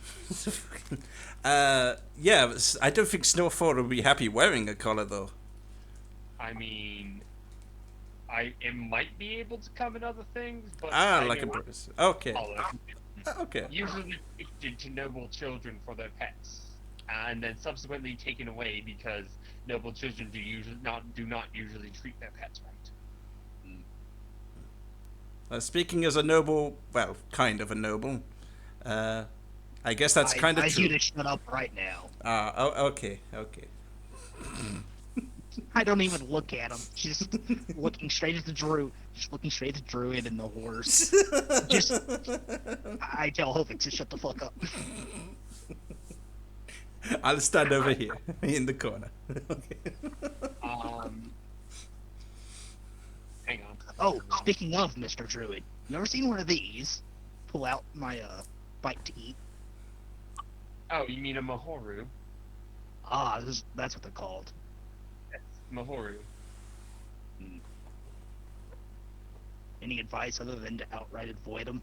Yeah, but I don't think Snowfall would be happy wearing a collar, though. I mean, it might be able to come in other things, but Ah, I like a know bruise. Okay. olive. Okay. Usually gifted to noble children for their pets, and then subsequently taken away because noble children do not usually treat their pets right. Speaking as a noble, well, kind of a noble. I guess that's I kind of advise you true. to shut up right now. Ah, oh, okay, okay. I don't even look at him. Just looking straight at the druid. Just looking straight at the druid and the horse. Just, I tell Hovix to shut the fuck up. I'll stand over here in the corner. Okay. Um, hang on. Oh, speaking of Mr. Druid, you ever seen one of these? Pull out my bite to eat. Oh, you mean a Mahoru? Ah, that's what they're called. Yes, Mahoru. Any advice other than to outright avoid them?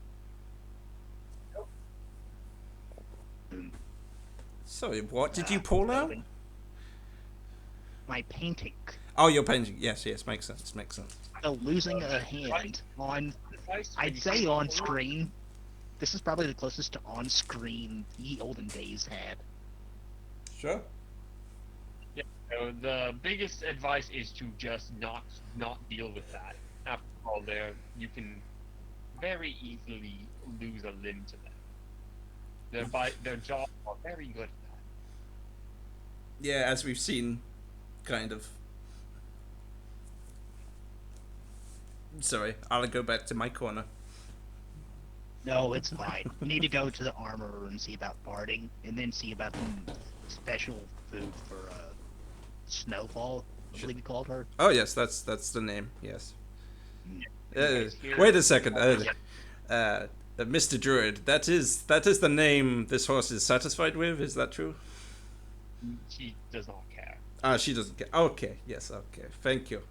Sorry, what did you pull out? My painting. Oh, you're painting. Yes, yes, makes sense, makes sense. So losing a hand on, I'd say on screen. This is probably the closest to on screen the olden days had. Sure. Yeah. So the biggest advice is to just not deal with that. After all, you can very easily lose a limb to them. Their jaws are very good at that. Yeah, as we've seen, kind of. Sorry, I'll go back to my corner. No, it's fine. We need to go to the armorer and see about barding, and then see about some special food for Snowfall. I believe you called her. Oh yes, that's the name. Yes. Yes, here- Wait a second, Mr. Druid. That is the name this horse is satisfied with. Is that true? She does not care. Ah, she doesn't get. Okay, yes, okay. Thank you.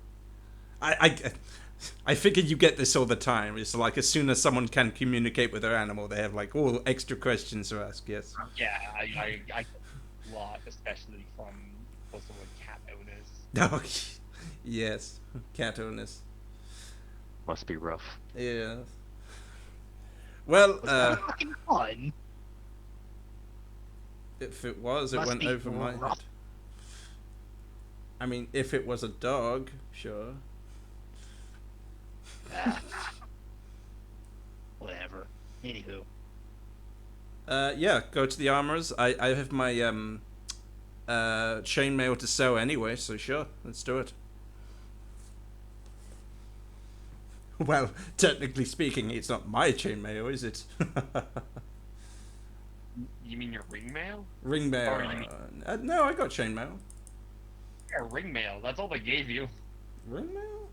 I figured you get this all the time. It's like as soon as someone can communicate with their animal, they have like all extra questions to ask. Yes. Yeah, I get a lot, especially from also with cat owners. Oh, yes, cat owners. Must be rough. Yeah. Well, Fucking fun. if it was, it Must went be over my head. rough. I mean, if it was a dog, sure. Ah. Whatever. Anywho. Yeah, go to the armorers. I have my chainmail to sew anyway, so sure, let's do it. Well, technically speaking, it's not my chainmail, is it? You mean your ring mail? Ring mail. Or you mean- No, I got chainmail. Yeah, ring mail. That's all they gave you. Ring mail?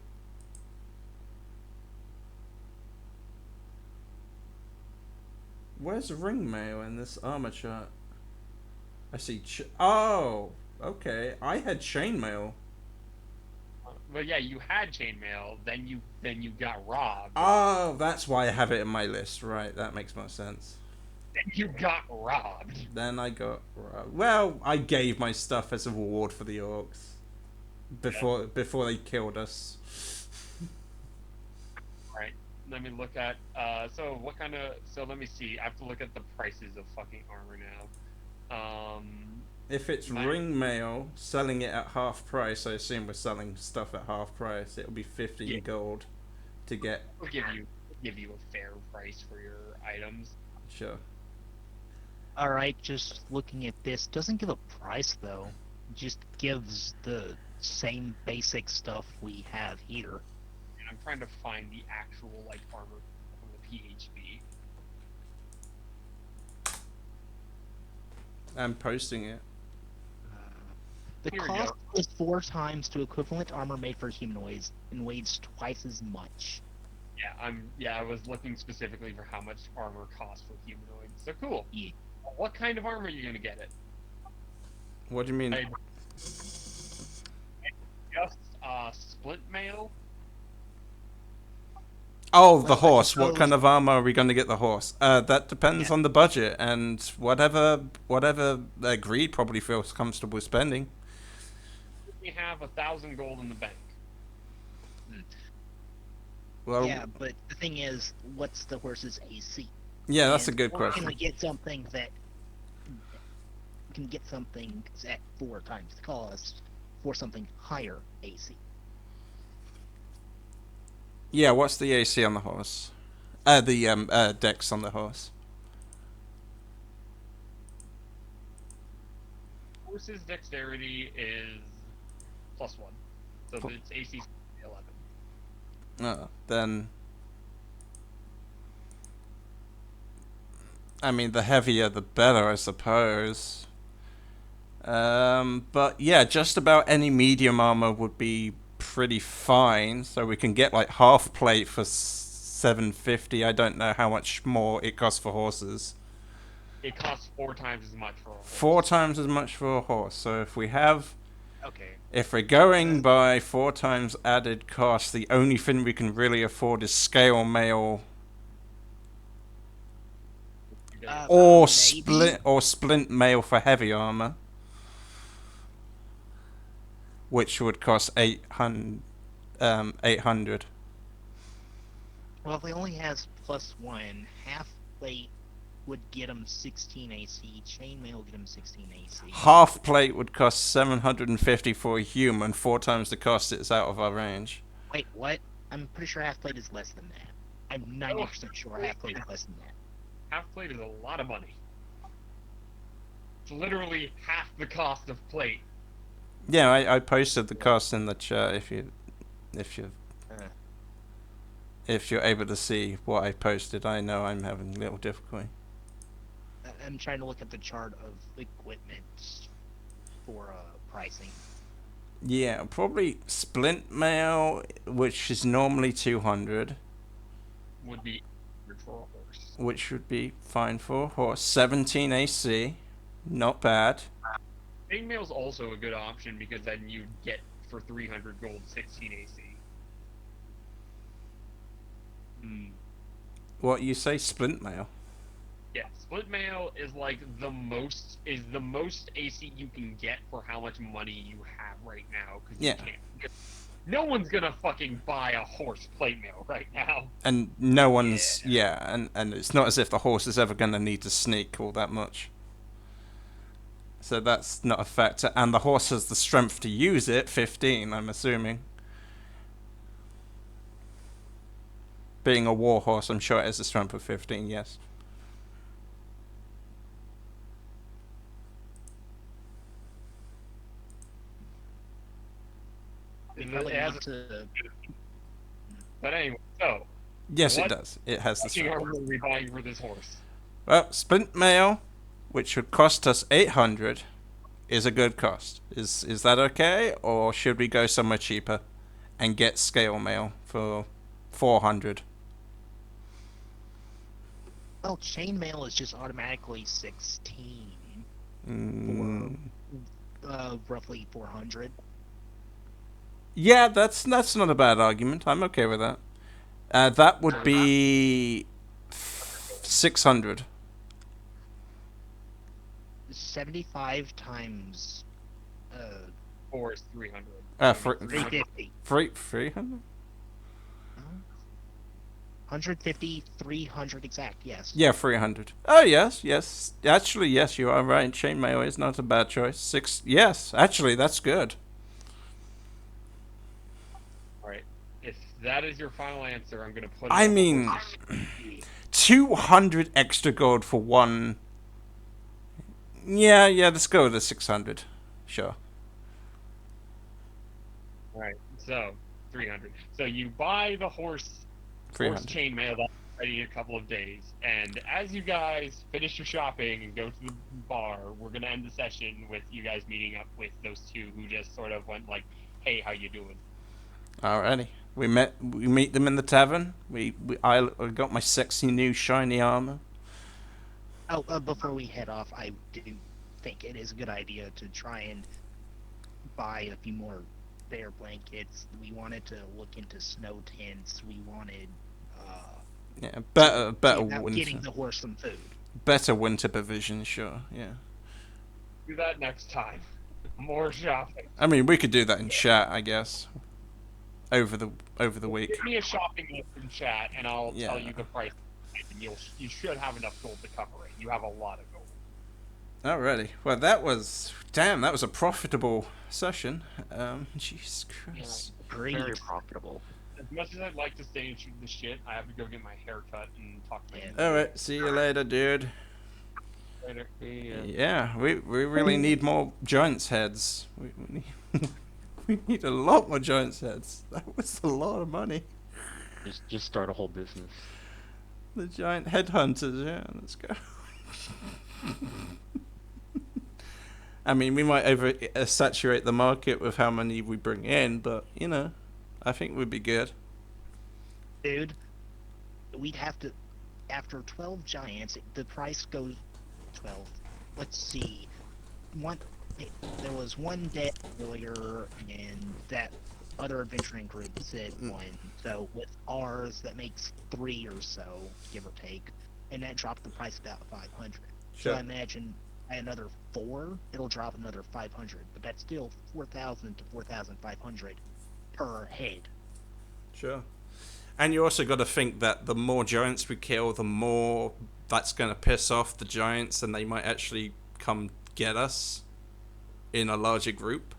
Where's ring mail in this armor chart? I see. Oh, okay. I had chainmail. Well, yeah, you had chainmail. Then you got robbed. Oh, that's why I have it in my list. Right, that makes more sense. Then you got robbed. Then I got. Well, I gave my stuff as a reward for the orcs before they killed us. Right. Let me look at. So what kind of? So let me see. I have to look at the prices of fucking armor now. If it's ring mail, selling it at half price, I assume we're selling stuff at half price. It'll be 15 gold to get. We'll give you a fair price for your items. Sure. Alright, just looking at this, doesn't give a price though. Just gives the same basic stuff we have here. And I'm trying to find the actual like armor from the PHB. I'm posting it. The Here we cost is 4 times to equivalent armor made for humanoids and weighs twice as much. Yeah, I was looking specifically for how much armor costs for humanoids. So cool. Yeah. What kind of armor are you gonna get it? What do you mean? Just splint mail. Oh, the Well, I horse. What suppose- kind of armor are we going to get the horse? That depends on the budget and whatever Greed probably feels comfortable spending. We have 1,000 gold in the bank. Well, Yeah, but the thing is, what's the horse's AC? yeah, that's a And good can question. we get something that can get something at 4 times the cost for something higher AC? Yeah, what's the AC on the horse? The dex on the horse. Horse's dexterity is +1, so its AC is 11. Then I mean, the heavier the better, I suppose. But yeah, just about any medium armor would be pretty fine. So we can get like half plate for 750. I don't know how much more it costs for horses. It costs 4 times as much for a horse. 4 times as much for a horse. So Okay. if we're going by 4 times added cost, the only thing we can really afford is scale mail or Maybe? splint mail for heavy armor, which would cost 800. Well, if he only has +1, half plate would get him 16 AC. Chainmail will get him 16 AC. Half plate would cost 750 for a human. 4 times the cost. It's out of our range. Wait, what? I'm pretty sure half plate is less than that. I'm 90% sure half plate is less than that. Half plate is a lot of money. It's literally half the cost of plate. Yeah, I posted the cost in the chat if you Uh, if you're able to see what I posted. I know I'm having a little difficulty. I'm trying to look at the chart of equipment for pricing. Yeah, probably splint mail, which is normally 200, Would be good for a horse. which would be fine for a horse. 17 AC, not bad. Chainmail's also a good option because then you get for 300 gold 16 AC. What you say, splint mail? Yeah, split mail is like the most AC you can get for how much money you have right now. Cause Yeah. You can't. No one's gonna fucking buy a horse plate mail right now. And no one's and it's not as if the horse is ever going to need to sneak all that much. So that's not a factor. And the horse has the strength to use it, 15, I'm assuming. Being a war horse, I'm sure it has a strength of 15, yes. We probably It has need to. But anyway, so Yes, What? it does. It has the what are strength. we buying for this horse? Well, splint mail, which would cost us 800, is a good cost. Is that okay? Or should we go somewhere cheaper and get scale mail for 400? Well, chainmail is just automatically 16 Mm. for roughly 400. Yeah, that's not a bad argument. I'm okay with that. That would be 600. 75 times Or is 300? For 350. 300. 150, 300 exact, yes. Yeah, 300. Oh yes. Actually, yes, you are right. Chainmail is not a bad choice. Yes, actually, that's good. Alright. If that is your final answer, I'm gonna put it I on the mean, horse. 200 extra gold for one. Yeah, let's go with the 600. Sure. Alright, so 300. So you buy the horse 300. chainmail that's ready in a couple of days, and as you guys finish your shopping and go to the bar, we're gonna end the session with you guys meeting up with those two who just sort of went like, "Hey, how you doing?" Alrighty. We meet them in the tavern. I got my sexy new shiny armor. Oh, before we head off, I do think it is a good idea to try and buy a few more bear blankets. We wanted to look into snow tents. We wanted Yeah, better getting winter, the horse some food. better winter provision. Sure. Yeah. Do that next time. More shopping. I mean, we could do that in chat, I guess. over the week. Give me a shopping list in chat, and I'll tell Yeah. you the price. And you should have enough gold to cover it. You have a lot of gold. Alrighty. Well, that was a profitable session. Jesus Christ. Agreed. Very profitable. As much as I'd like to stay and shoot the shit, I have to go get my hair cut and talk to my Yeah. All right. See you later, dude. later. Yeah, we really need more Giants heads. We need we need a lot more Giants heads. That was a lot of money. Just start a whole business. The giant headhunters, yeah, let's go. I mean, we might saturate the market with how many we bring in, but, you know, I think we'd be good. Dude, we'd have to, after 12 giants, the price goes 12. Let's see. There was one debt earlier, and that other adventuring group said one. So with ours, that makes 3 or so, give or take, and that dropped the price about 500. Sure. So I imagine at another 4, it'll drop another 500, but that's still 4,000 to 4,500 per head. Sure. And you also got to think that the more giants we kill, the more that's going to piss off the giants, and they might actually come get us in a larger group.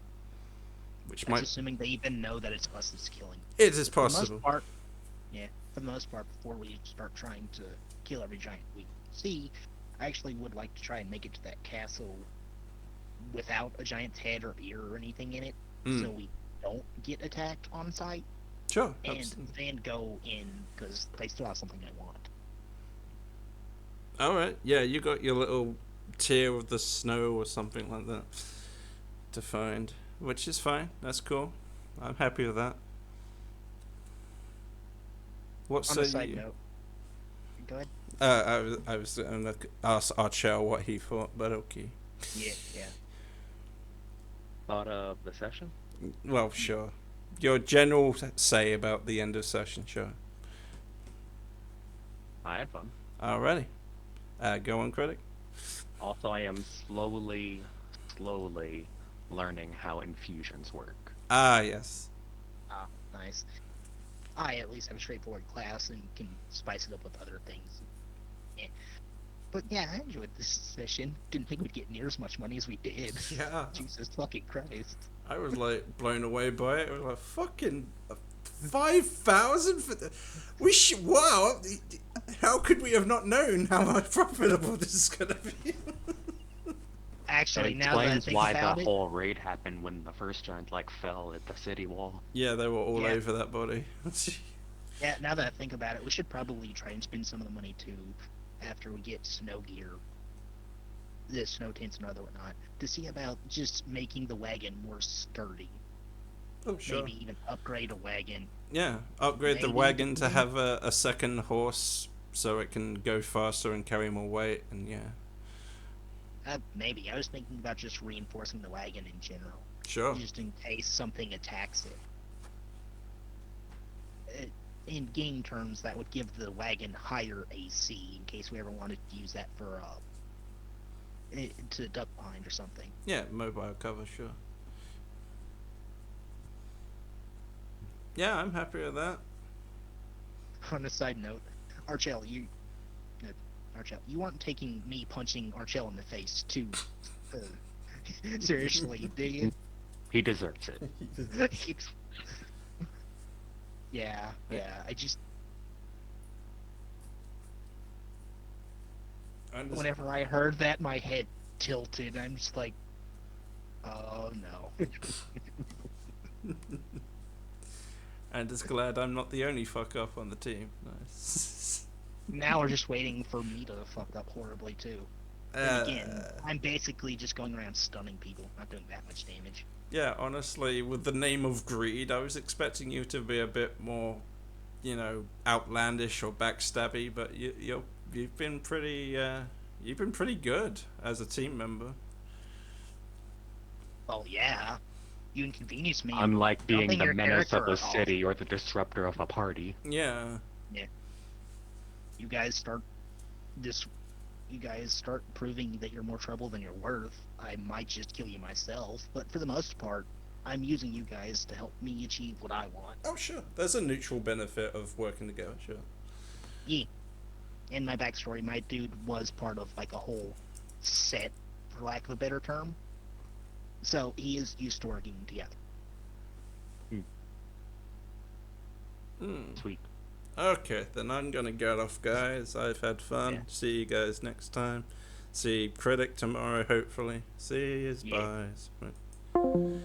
Which That's might... assuming they even know that it's us that's killing. It is For the possible. most part, yeah, for the most part, before we start trying to kill every giant we see, I actually would like to try and make it to that castle without a giant's head or ear or anything in it, so we don't get attacked on sight, Sure. and Absolutely. then go in, because they still have something I want. Alright, yeah, you got your little tier of the snow or something like that to find, which is fine. That's cool. I'm happy with that. What On say a side you? note, go ahead. I was gonna ask Archel what he thought, but okay. Yeah. Thought of the session? Well, sure. Your general say about the end of session, sure. I had fun. Alrighty. Go on, critic. Also, I am slowly learning how infusions work. Ah, yes. Ah, nice. I at least have a straightforward class and can spice it up with other things. Yeah. But yeah, I enjoyed this session. Didn't think we'd get near as much money as we did. Yeah. Jesus fucking Christ. I was like blown away by it. I was like, fucking 5,000 for the. Wow. How could we have not known how much profitable this is gonna be? Actually, That now that I explains think why about the it, whole raid happened when the first giant fell at the city wall. Yeah, they were all Yeah. over that body. yeah, now that I think about it, we should probably try and spend some of the money too, after we get snow gear, the snow tents and other whatnot, to see about just making the wagon more sturdy. Oh, sure. Maybe even upgrade a wagon. Yeah, upgrade the Maybe wagon to even- have a second horse so it can go faster and carry more weight, and yeah. Maybe. I was thinking about just reinforcing the wagon in general, Sure. just in case something attacks it. In game terms, that would give the wagon higher AC in case we ever wanted to use that for to duck bind or something. Yeah, mobile cover, sure. Yeah, I'm happy with that. On a side note, Archel, you weren't taking me punching Archel in the face too seriously, do you? He deserves it. yeah, I just whenever I heard that, my head tilted. I'm just like, oh no. I'm just glad I'm not the only fuck up on the team. Nice. Now we're just waiting for me to fuck up horribly too. And again, I'm basically just going around stunning people, not doing that much damage. Yeah, honestly, with the name of Greed, I was expecting you to be a bit more, you know, outlandish or backstabby, but you've been pretty good as a team member. Oh yeah, you inconvenience me. Unlike being Dumping the your menace of character the off. city or the disruptor of a party. Yeah. You guys start proving that you're more trouble than you're worth. I might just kill you myself, but for the most part, I'm using you guys to help me achieve what I want. Oh, sure. There's a neutral benefit of working together, sure. Yeah. In my backstory, my dude was part of like a whole set, for lack of a better term. So he is used to working together. Hmm. Sweet. Okay, then I'm gonna get off, guys. I've had fun. Yeah. See you guys next time. See Critic tomorrow, hopefully. See you. Yeah. Bye.